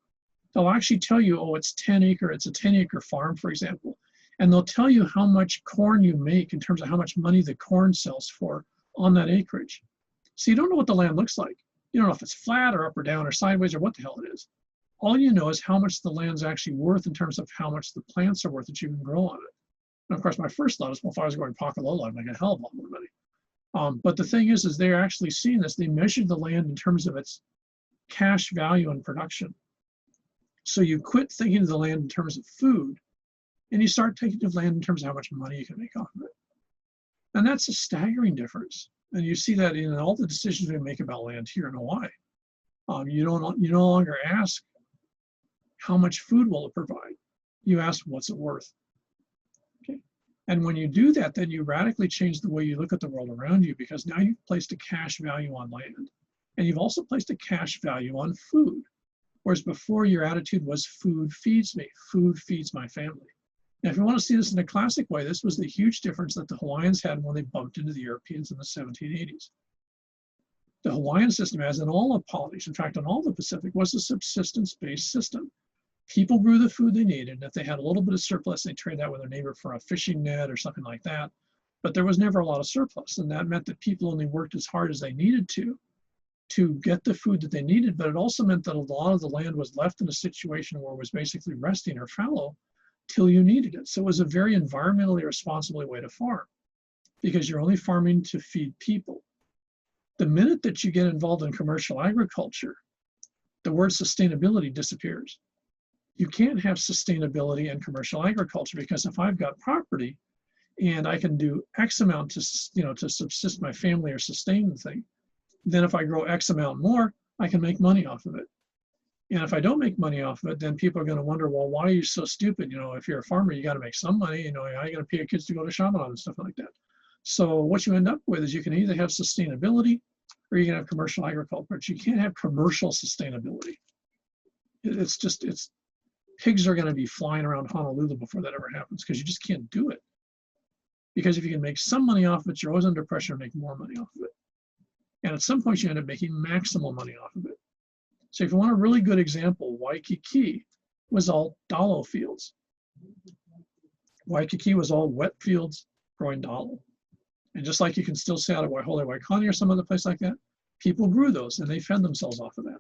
they'll actually tell you, oh, it's a 10-acre farm, for example. And they'll tell you how much corn you make in terms of how much money the corn sells for on that acreage. So you don't know what the land looks like. You don't know if it's flat or up or down or sideways or what the hell it is. All you know is how much the land's actually worth in terms of how much the plants are worth that you can grow on it. And of course, my first thought is, well, if I was going pocket low, I'd make a hell of a lot more money. But the thing is they're actually seeing this. They measure the land in terms of its cash value and production. So you quit thinking of the land in terms of food, and you start thinking of land in terms of how much money you can make off of it. And that's a staggering difference. And you see that in all the decisions we make about land here in Hawaii. You no longer ask, how much food will it provide? You ask, what's it worth? Okay. And when you do that, then you radically change the way you look at the world around you, because now you've placed a cash value on land. And you've also placed a cash value on food. Whereas before your attitude was food feeds me, food feeds my family. Now, if you want to see this in a classic way, this was the huge difference that the Hawaiians had when they bumped into the Europeans in the 1780s. The Hawaiian system, as in all of Polynesian, in fact, in all the Pacific, was a subsistence-based system. People grew the food they needed, and if they had a little bit of surplus, they trade that with their neighbor for a fishing net or something like that. But there was never a lot of surplus, and that meant that people only worked as hard as they needed to get the food that they needed, but it also meant that a lot of the land was left in a situation where it was basically resting or fallow till you needed it. So it was a very environmentally responsible way to farm. because you're only farming to feed people. The minute that you get involved in commercial agriculture, the word sustainability disappears. You can't have sustainability in commercial agriculture, because if I've got property and I can do X amount to, to subsist my family or sustain the thing, then if I grow X amount more, I can make money off of it. And if I don't make money off of it, then people are going to wonder, well, why are you so stupid? If you're a farmer, you got to make some money. How are you going to pay your kids to go to Shabbat and stuff like that? So what you end up with is you can either have sustainability or you can have commercial agriculture, but you can't have commercial sustainability. It's pigs are going to be flying around Honolulu before that ever happens, because you just can't do it. Because if you can make some money off of it, you're always under pressure to make more money off of it. And at some point, you end up making maximal money off of it. So if you want a really good example, Waikiki was all dalo fields. Waikiki was all wet fields growing dalo. And just like you can still say out of Waihoole, Waikani, or some other place like that, people grew those and they fed themselves off of that.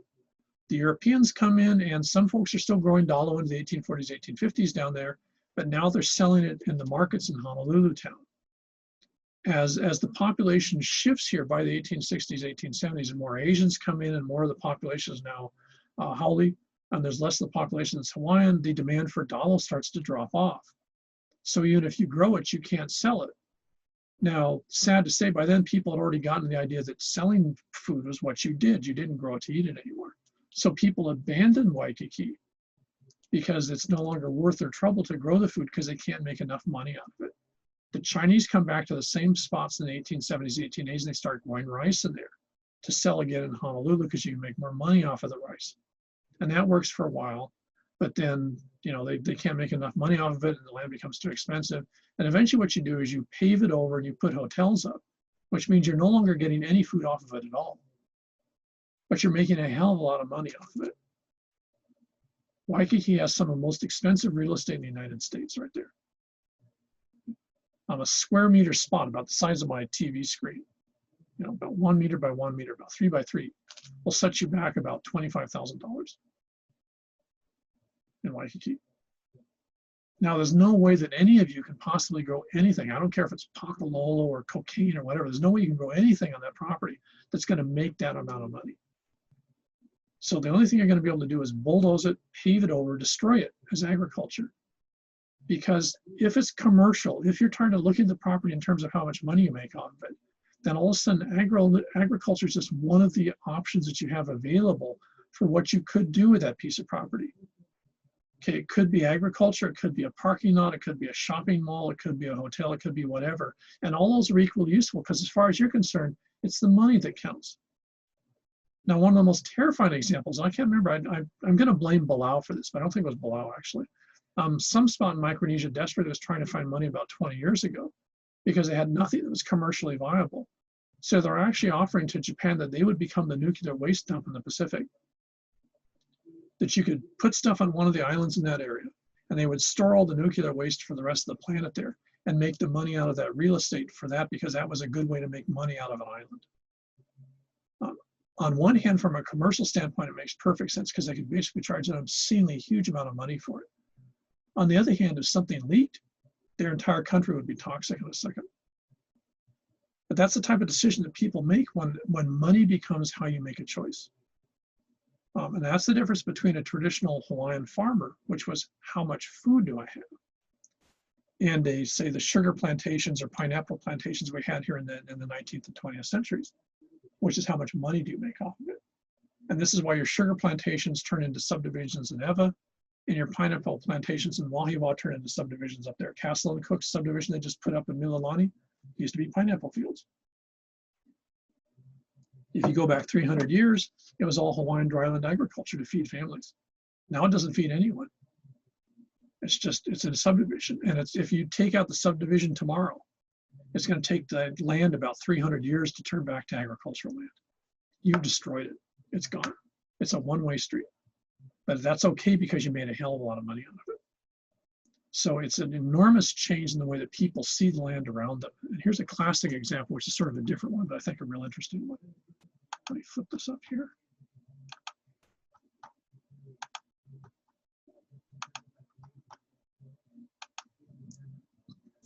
The Europeans come in, and some folks are still growing dalo into the 1840s, 1850s down there, but now they're selling it in the markets in Honolulu town. As the population shifts here by the 1860s, 1870s, and more Asians come in and more of the population is now haole, and there's less of the population that's Hawaiian, the demand for dalo starts to drop off. So even if you grow it, you can't sell it. Now, sad to say, by then people had already gotten the idea that selling food was what you did. You didn't grow it to eat it anymore. So people abandoned Waikiki because it's no longer worth their trouble to grow the food, because they can't make enough money out of it. The Chinese come back to the same spots in the 1870s, 1880s, and they start growing rice in there to sell again in Honolulu, because you can make more money off of the rice. And that works for a while, but then, they can't make enough money off of it, and the land becomes too expensive. And eventually what you do is you pave it over and you put hotels up, which means you're no longer getting any food off of it at all, but you're making a hell of a lot of money off of it. Waikiki has some of the most expensive real estate in the United States right there. On a square meter spot about the size of my TV screen, about 1 meter by 1 meter, about 3 by 3, will set you back about $25,000 in Waikiki. Now, there's no way that any of you can possibly grow anything. I don't care if it's pakalolo or cocaine or whatever. There's no way you can grow anything on that property that's going to make that amount of money. So the only thing you're going to be able to do is bulldoze it, pave it over, destroy it as agriculture. Because if it's commercial, if you're trying to look at the property in terms of how much money you make off of it, then all of a sudden agriculture is just one of the options that you have available for what you could do with that piece of property. Okay, it could be agriculture, it could be a parking lot, it could be a shopping mall, it could be a hotel, it could be whatever. And all those are equally useful, because as far as you're concerned, it's the money that counts. Now, one of the most terrifying examples, and I can't remember, I'm going to blame Palau for this, but I don't think it was Palau actually. Some spot in Micronesia desperately was trying to find money about 20 years ago, because they had nothing that was commercially viable. So they're actually offering to Japan that they would become the nuclear waste dump in the Pacific. That you could put stuff on one of the islands in that area, and they would store all the nuclear waste for the rest of the planet there and make the money out of that real estate for that, because that was a good way to make money out of an island. On one hand, from a commercial standpoint, it makes perfect sense, because they could basically charge an obscenely huge amount of money for it. On the other hand, if something leaked, their entire country would be toxic in a second. But that's the type of decision that people make when money becomes how you make a choice. And that's the difference between a traditional Hawaiian farmer, which was how much food do I have, and say the sugar plantations or pineapple plantations we had here in the 19th and 20th centuries, which is how much money do you make off of it. And this is why your sugar plantations turn into subdivisions in Ewa, and your pineapple plantations in Wahiawa turn into subdivisions up there. Castle and Cook's subdivision they just put up in Mililani used to be pineapple fields. If you go back 300 years, it was all Hawaiian dryland agriculture to feed families. Now it doesn't feed anyone. It's a subdivision. And if you take out the subdivision tomorrow, it's going to take the land about 300 years to turn back to agricultural land. You've destroyed it. It's gone. It's a one-way street. But that's okay, because you made a hell of a lot of money out of it. So it's an enormous change in the way that people see the land around them. And here's a classic example, which is sort of a different one, but I think a real interesting one. Let me flip this up here.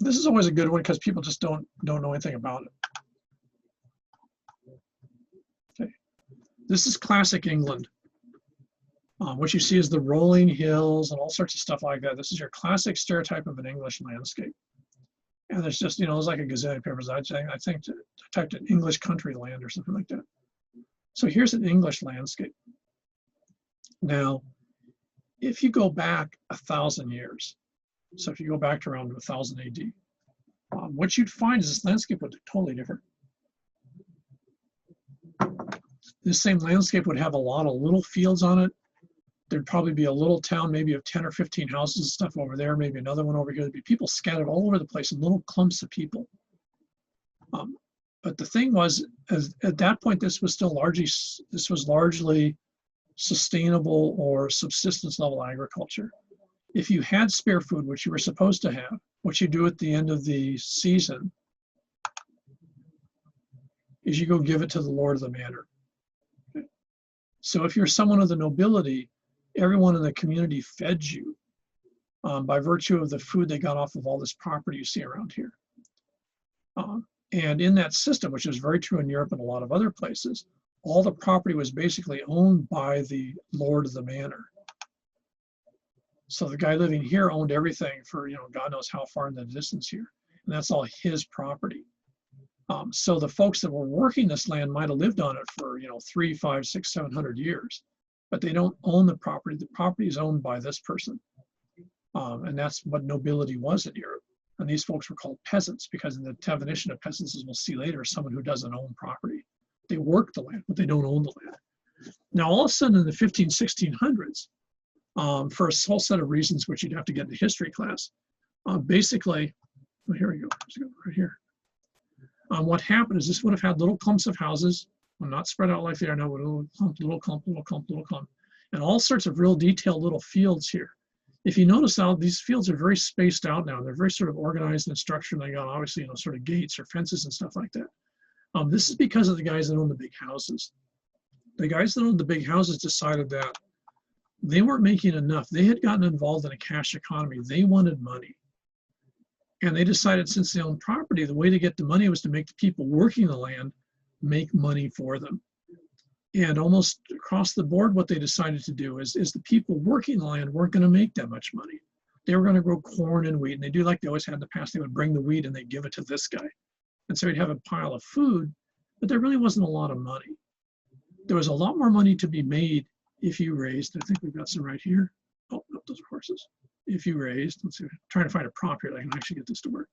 This is always a good one because people just don't know anything about it. Okay. This is classic England. What you see is the rolling hills and all sorts of stuff like that. This is your classic stereotype of an English landscape. And there's just, there's like a gazillion papers. I think I typed in English country land or something like that. So here's an English landscape. Now, if you go back 1,000 years, so if you go back to around 1000 AD, what you'd find is this landscape would be totally different. This same landscape would have a lot of little fields on it. There'd probably be a little town, maybe of 10 or 15 houses and stuff over there, maybe another one over here. There'd be people scattered all over the place in little clumps of people. But the thing was, at that point, this was largely sustainable or subsistence level agriculture. If you had spare food, which you were supposed to have, what you do at the end of the season is you go give it to the lord of the manor. Okay. So if you're someone of the nobility, everyone in the community fed you by virtue of the food they got off of all this property you see around here. And in that system, which is very true in Europe and a lot of other places, all the property was basically owned by the lord of the manor. So the guy living here owned everything for, God knows how far in the distance here. And that's all his property. So the folks that were working this land might have lived on it for, 3, 5, 6, 700 years, but they don't own the property. The property is owned by this person. And that's what nobility was in Europe. And these folks were called peasants because in the definition of peasants, as we'll see later, is someone who doesn't own property. They work the land, but they don't own the land. Now, all of a sudden in the 1600s, for a whole set of reasons, which you'd have to get into history class, basically, well, here we go, right here. What happened is this would have had little clumps of houses, well, not spread out like they are now, but little clump, little clump, little clump, little clump, and all sorts of real detailed little fields here. If you notice now, these fields are very spaced out now. They're very sort of organized and structured. They got obviously, sort of gates or fences and stuff like that. This is because of the guys that own the big houses. The guys that owned the big houses decided that they weren't making enough. They had gotten involved in a cash economy. They wanted money. And they decided since they owned property, the way to get the money was to make the people working the land make money for them. And almost across the board, what they decided to do is the people working the land weren't going to make that much money. They were going to grow corn and wheat. And they do like they always had in the past. They would bring the wheat and they'd give it to this guy. And so he'd have a pile of food, but there really wasn't a lot of money. There was a lot more money to be made if you raised, I think we've got some right here. Oh, no, those are horses. If you raised, let's see, I'm trying to find a prop here that I can actually get this to work.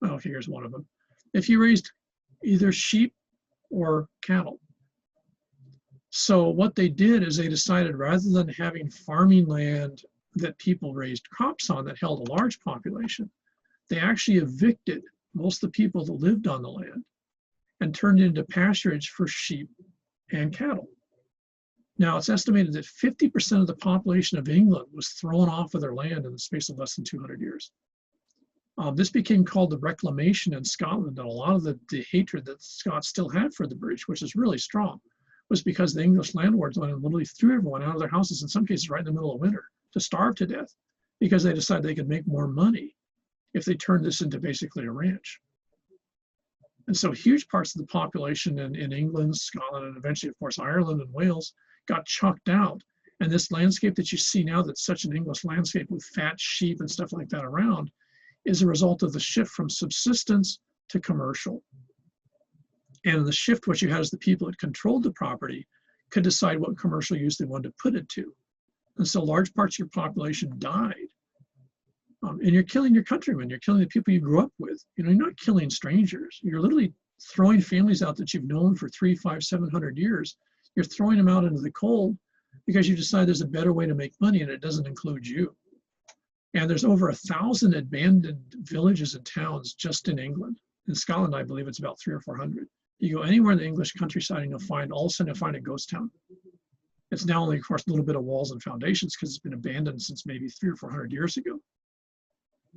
Oh, okay, here's one of them. If you raised either sheep or cattle. So what they did is they decided rather than having farming land that people raised crops on that held a large population, they actually evicted most of the people that lived on the land and turned it into pasturage for sheep and cattle. Now, it's estimated that 50% of the population of England was thrown off of their land in the space of less than 200 years. This became called the Reclamation in Scotland, and a lot of the hatred that Scots still had for the British, which is really strong, was because the English landlords went and literally threw everyone out of their houses, in some cases right in the middle of winter, to starve to death, because they decided they could make more money if they turned this into basically a ranch. And so huge parts of the population in England, Scotland, and eventually, of course, Ireland and Wales got chucked out. And this landscape that you see now that's such an English landscape with fat sheep and stuff like that around is a result of the shift from subsistence to commercial. And the shift, what you had is the people that controlled the property could decide what commercial use they wanted to put it to. And so large parts of your population died. And you're killing your countrymen, you're killing the people you grew up with. You're not killing strangers. You're literally throwing families out that you've known for 3, 5, 700 years. You're throwing them out into the cold because you decide there's a better way to make money and it doesn't include you. And there's over 1,000 abandoned villages and towns just in England. In Scotland, I believe it's about 300 or 400. You go anywhere in the English countryside and you'll find, all of a sudden you'll find a ghost town. It's now only, of course, a little bit of walls and foundations because it's been abandoned since maybe 300 or 400 years ago.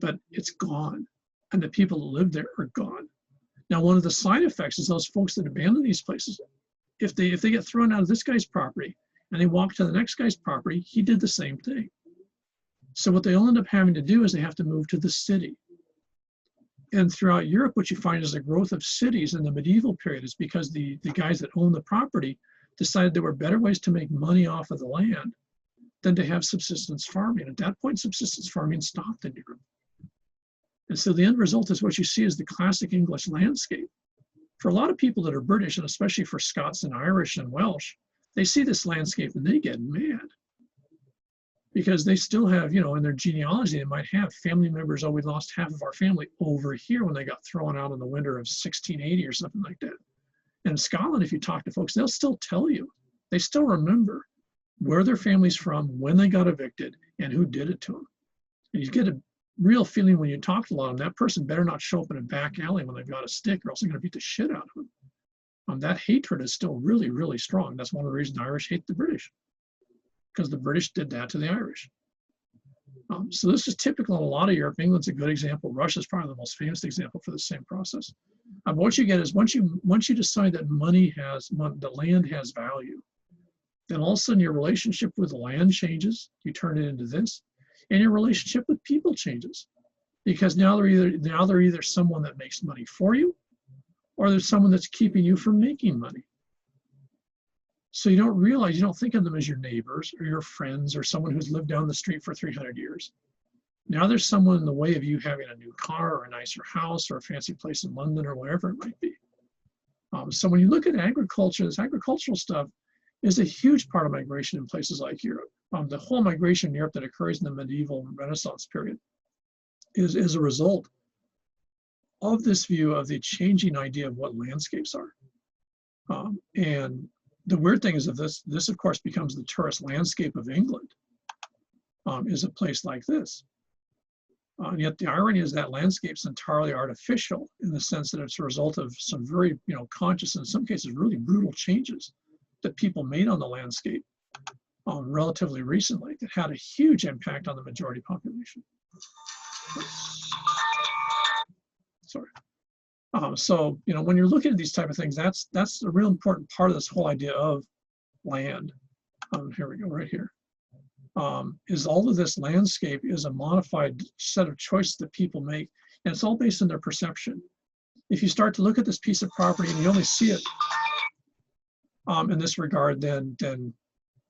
But it's gone, and the people that live there are gone. Now, one of the side effects is those folks that abandon these places, if they get thrown out of this guy's property and they walk to the next guy's property, he did the same thing. So what they'll end up having to do is they have to move to the city. And throughout Europe, what you find is the growth of cities in the medieval period is because the guys that owned the property decided there were better ways to make money off of the land than to have subsistence farming. At that point, subsistence farming stopped in Europe. And so the end result is what you see is the classic English landscape. For a lot of people that are British, and especially for Scots and Irish and Welsh, they see this landscape and they get mad. Because they still have, you know, in their genealogy, they might have family members, oh, we lost half of our family over here when they got thrown out in the winter of 1680 or something like that. And in Scotland, if you talk to folks, they'll still tell you. They still remember where their family's from, when they got evicted, and who did it to them. And you get a real feeling when you talk to a lot of them, that person better not show up in a back alley when they've got a stick, or else they're going to beat the shit out of them. That hatred is still really, really strong. That's one of the reasons the Irish hate the British, because the British did that to the Irish. So this is typical in a lot of Europe. England's a good example. Russia's probably the most famous example for the same process. What you get is once you decide that the land has value, then all of a sudden your relationship with the land changes. You turn it into this, and your relationship with people changes, because now they're either someone that makes money for you, or there's someone that's keeping you from making money. So you don't think of them as your neighbors or your friends or someone who's lived down the street for 300 years. Now there's someone in the way of you having a new car or a nicer house or a fancy place in London or whatever it might be. So when you look at agriculture, this agricultural stuff is a huge part of migration in places like Europe. The whole migration in Europe that occurs in the medieval Renaissance period is a result of this view of the changing idea of what landscapes are. And the weird thing is that this of course becomes the tourist landscape of England, is a place like this. And yet the irony is that landscape's entirely artificial in the sense that it's a result of some very, conscious, in some cases, really brutal changes that people made on the landscape relatively recently that had a huge impact on the majority population. Sorry. So, when you're looking at these type of things, that's a real important part of this whole idea of land. Here we go, right here. Is all of this landscape is a modified set of choices that people make, and it's all based on their perception. If you start to look at this piece of property and you only see it in this regard, then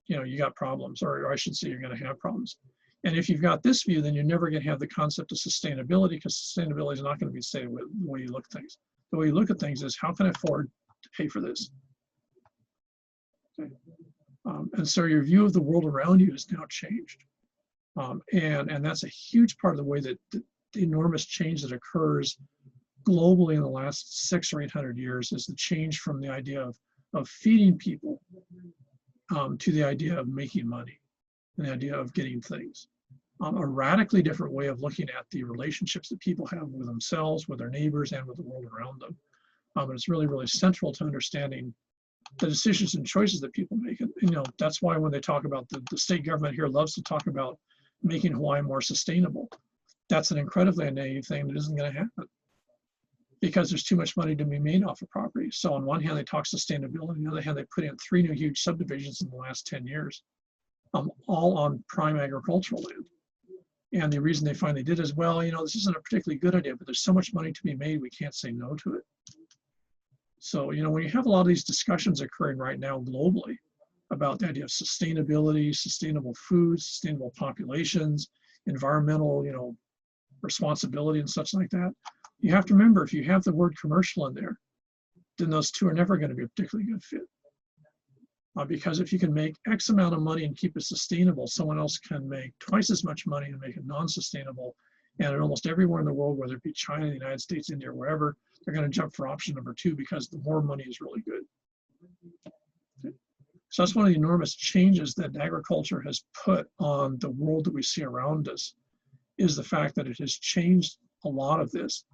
you got problems, or I should say you're going to have problems. And if you've got this view, then you're never going to have the concept of sustainability, because sustainability is not going to be the way you look at things. The way you look at things is, how can I afford to pay for this? Okay. And so your view of the world around you has now changed. And that's a huge part of the way that the enormous change that occurs globally in the last 600 or 800 years is the change from the idea of feeding people to the idea of making money and the idea of getting things. A radically different way of looking at the relationships that people have with themselves, with their neighbors, and with the world around them. And it's really, really central to understanding the decisions and choices that people make. And that's why when they talk about the state government here loves to talk about making Hawaii more sustainable. That's an incredibly naive thing that isn't going to happen, because there's too much money to be made off of property. So on one hand, they talk sustainability. On the other hand, they put in 3 new huge subdivisions in the last 10 years, all on prime agricultural land. And the reason they finally did is, well, this isn't a particularly good idea, but there's so much money to be made, we can't say no to it. So, when you have a lot of these discussions occurring right now globally about the idea of sustainability, sustainable food, sustainable populations, environmental, responsibility and such like that, you have to remember, if you have the word commercial in there, then those two are never going to be a particularly good fit. Because if you can make X amount of money and keep it sustainable, someone else can make twice as much money and make it non-sustainable. And in almost everywhere in the world, whether it be China, the United States, India, or wherever, they're going to jump for option number 2, because the more money is really good. Okay. So that's one of the enormous changes that agriculture has put on the world that we see around us, is the fact that it has changed a lot of this.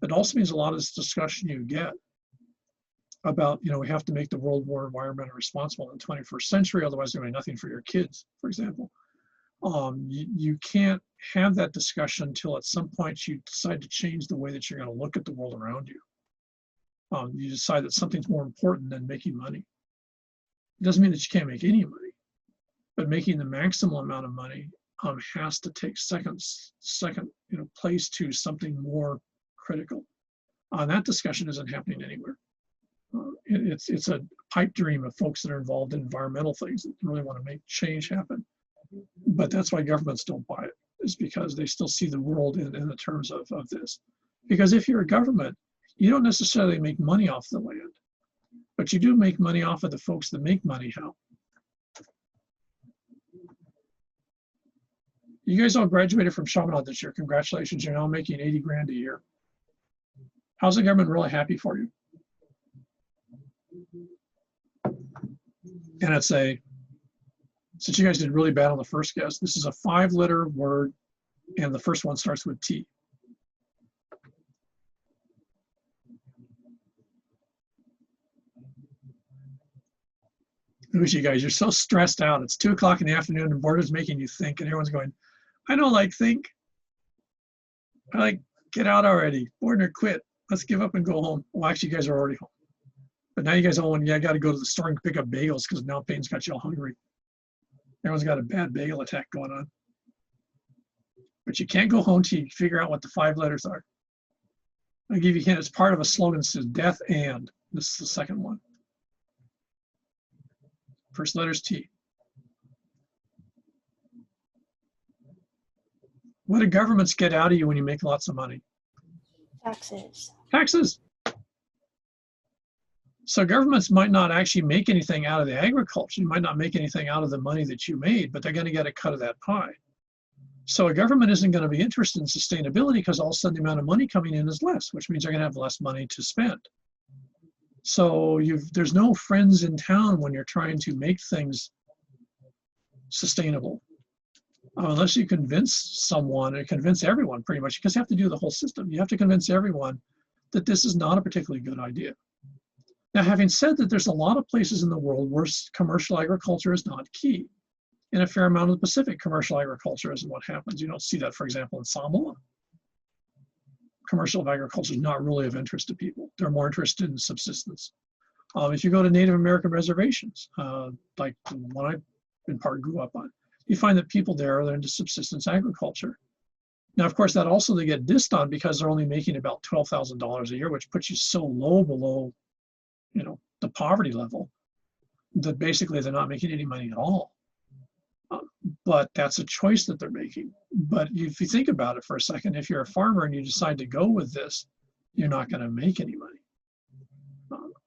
It also means a lot of this discussion you get about, we have to make the world more environmentally responsible in the 21st century, otherwise there'll be nothing for your kids, for example. You can't have that discussion until at some point you decide to change the way that you're going to look at the world around you. You decide that something's more important than making money. It doesn't mean that you can't make any money, but making the maximal amount of money has to take second place to something more critical. That discussion isn't happening anywhere. It's a pipe dream of folks that are involved in environmental things that really want to make change happen. But that's why governments don't buy it, is because they still see the world in the terms of this. Because if you're a government, you don't necessarily make money off the land, but you do make money off of the folks that make money. How? You guys all graduated from Chaminade this year. Congratulations, you're now making 80 grand a year. How's the government really happy for you? And it's since you guys did really bad on the first guess, this is a 5-letter word, and the first one starts with T. Look at you guys, you're so stressed out. It's 2 o'clock in the afternoon and boredom's making you think, and everyone's going, I don't like think. I like, get out already. Boredom or quit. Let's give up and go home. Well, actually, you guys are already home. But now you guys all want, yeah, I got to go to the store and pick up bagels because now Peyton's got you all hungry. Everyone's got a bad bagel attack going on. But you can't go home till you figure out what the 5 letters are. I'll give you a hint. It's part of a slogan that says death and. This is the second one. First letter's T. What do governments get out of you when you make lots of money? Taxes. Taxes. So governments might not actually make anything out of the agriculture. You might not make anything out of the money that you made, but they're going to get a cut of that pie. So a government isn't going to be interested in sustainability because all of a sudden the amount of money coming in is less, which means they're going to have less money to spend. So there's no friends in town when you're trying to make things sustainable. Unless you convince someone or convince everyone pretty much, because you have to do the whole system. You have to convince everyone that this is not a particularly good idea. Now, having said that, there's a lot of places in the world where commercial agriculture is not key. In a fair amount of the Pacific, commercial agriculture isn't what happens. You don't see that, for example, in Samoa. Commercial agriculture is not really of interest to people. They're more interested in subsistence. If you go to Native American reservations, like the one I in part grew up on, you find that people there are into subsistence agriculture. Now, of course, that also they get dissed on because they're only making about $12,000 a year, which puts you so low below, the poverty level that basically they're not making any money at all. But that's a choice that they're making. But if you think about it for a second, if you're a farmer and you decide to go with this, you're not going to make any money.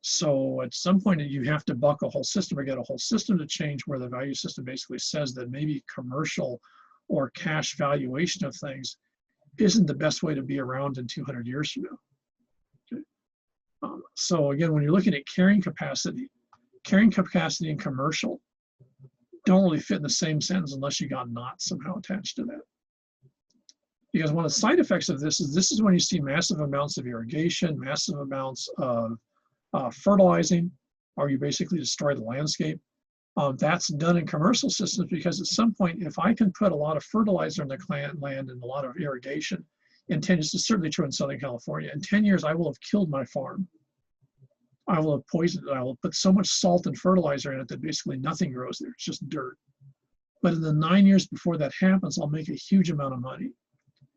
So at some point you have to buck a whole system or get a whole system to change where the value system basically says that maybe commercial or cash valuation of things isn't the best way to be around in 200 years from now. Okay. So again, when you're looking at carrying capacity and commercial don't really fit in the same sentence unless you got not somehow attached to that. Because one of the side effects of this is when you see massive amounts of irrigation, massive amounts of fertilizing, or you basically destroy the landscape. That's done in commercial systems because at some point, if I can put a lot of fertilizer in the land and a lot of irrigation, in 10 years, it's certainly true in Southern California, in 10 years, I will have killed my farm. I will have poisoned it. I will put so much salt and fertilizer in it that basically nothing grows there. It's just dirt. But in the 9 years before that happens, I'll make a huge amount of money.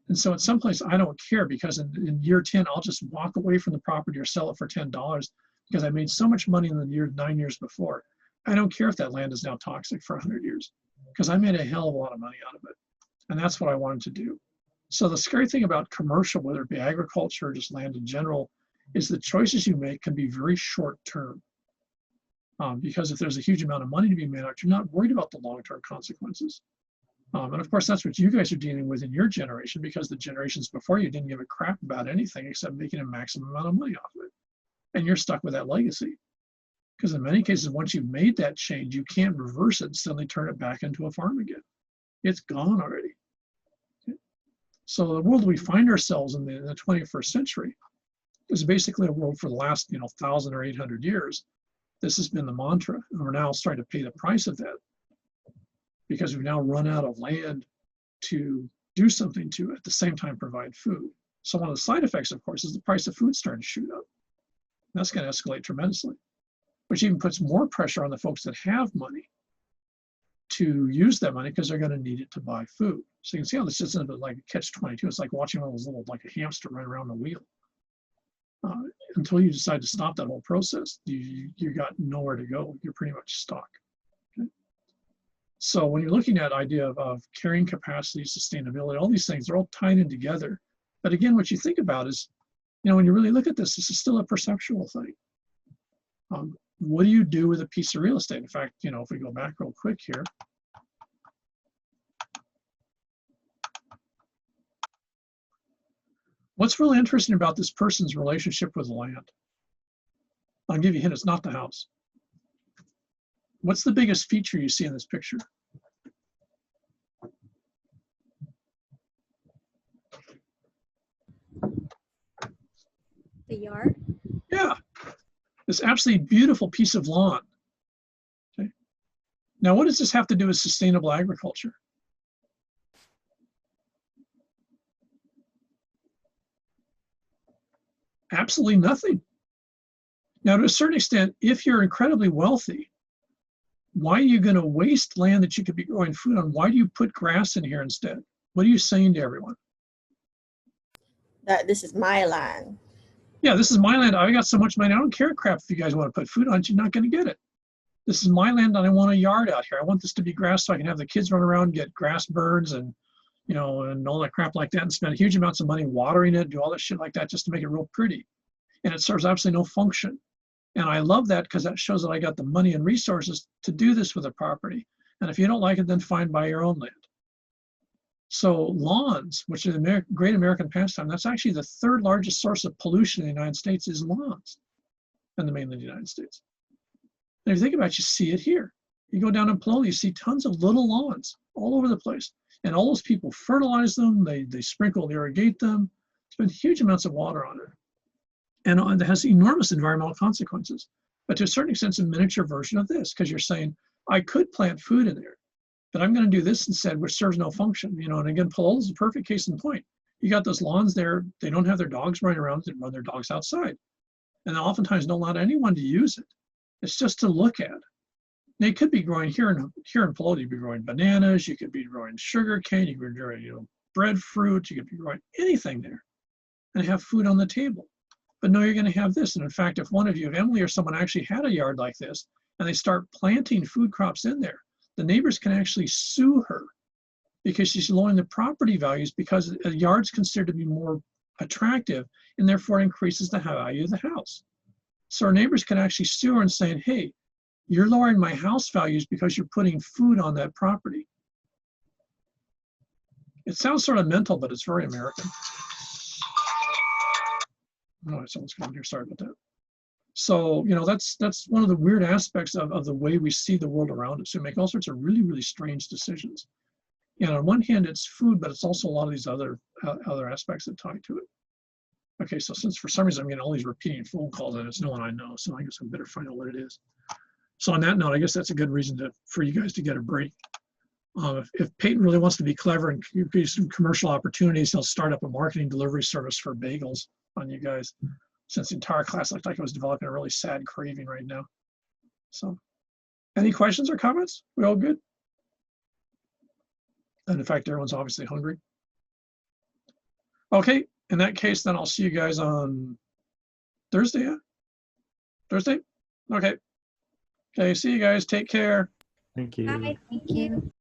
And so at some place, I don't care because in year 10, I'll just walk away from the property or sell it for $10 because I made so much money in the 9 years before. I don't care if that land is now toxic for 100 years because I made a hell of a lot of money out of it. And that's what I wanted to do. So the scary thing about commercial, whether it be agriculture or just land in general, is the choices you make can be very short term. Because if there's a huge amount of money to be made out, you're not worried about the long-term consequences. And of course, that's what you guys are dealing with in your generation because the generations before you didn't give a crap about anything except making a maximum amount of money off of it. And you're stuck with that legacy. Because in many cases, once you've made that change, you can't reverse it and suddenly turn it back into a farm again. It's gone already. So the world we find ourselves in the 21st century is basically a world for the last 1,000 or 800 years. This has been the mantra, and we're now starting to pay the price of that because we've now run out of land to do something to at the same time provide food. So one of the side effects, of course, is the price of food starting to shoot up. That's going to escalate tremendously, which even puts more pressure on the folks that have money to use that money because they're going to need it to buy food. So you can see how this isn't like a catch-22. It's like watching one of those little, like a hamster run around the wheel. Until you decide to stop that whole process, you got nowhere to go. You're pretty much stuck. Okay? So when you're looking at idea of carrying capacity, sustainability, all these things, they're all tied in together. But again, what you think about is, when you really look at this is still a perceptual thing. What do you do with a piece of real estate? In fact, if we go back real quick here, what's really interesting about this person's relationship with land? I'll give you a hint, it's not the house. What's the biggest feature you see in this picture? The yard. Yeah, this absolutely beautiful piece of lawn. Okay. Now, what does this have to do with sustainable agriculture? Absolutely nothing. Now, to a certain extent, if you're incredibly wealthy, why are you going to waste land that you could be growing food on? Why do you put grass in here instead? What are you saying to everyone? That this is my land. Yeah, this is my land. I got so much money. I don't care crap if you guys want to put food on it. You're not going to get it. This is my land, and I want a yard out here. I want this to be grass so I can have the kids run around, get grass birds, and and all that crap like that, and spend huge amounts of money watering it, do all that shit like that just to make it real pretty. And it serves absolutely no function. And I love that because that shows that I got the money and resources to do this with a property. And if you don't like it, then fine, buy your own land. So lawns, which is a great American pastime, that's actually the third largest source of pollution in the United States is lawns in the mainland United States. And if you think about it, you see it here. You go down in Pelota, you see tons of little lawns all over the place. And all those people fertilize them, they sprinkle, they irrigate them, spend huge amounts of water on it. And it has enormous environmental consequences. But to a certain extent, it's a miniature version of this, because you're saying, I could plant food in there, but I'm going to do this instead, which serves no function. And again, Pelota is a perfect case in point. You got those lawns there, they don't have their dogs running around, they run their dogs outside. And they oftentimes don't allow anyone to use it. It's just to look at. They could be growing here in Pelota, you'd be growing bananas, you could be growing sugar cane, you could be growing breadfruit, you could be growing anything there and have food on the table. But no, you're going to have this. And in fact, if one of you, if Emily or someone actually had a yard like this and they start planting food crops in there, the neighbors can actually sue her because she's lowering the property values because a yard's considered to be more attractive and therefore increases the value of the house. So our neighbors can actually sue her and saying, hey, you're lowering my house values because you're putting food on that property. It sounds sort of mental, but it's very American. Oh, someone's coming here, sorry about that. So, that's one of the weird aspects of the way we see the world around us. We make all sorts of really, really strange decisions. And on one hand, it's food, but it's also a lot of these other aspects that tie to it. Okay, so since for some reason I'm getting all these repeating phone calls and it's no one I know, so I guess I better find out what it is. So on that note, I guess that's a good reason for you guys to get a break. If Peyton really wants to be clever and give some commercial opportunities, he'll start up a marketing delivery service for bagels on you guys, since the entire class looked like it was developing a really sad craving right now. So any questions or comments? We all good? And in fact, everyone's obviously hungry. Okay, in that case, then I'll see you guys on Thursday, yeah? Thursday? Okay. Okay, see you guys. Take care. Thank you. Hi, thank you.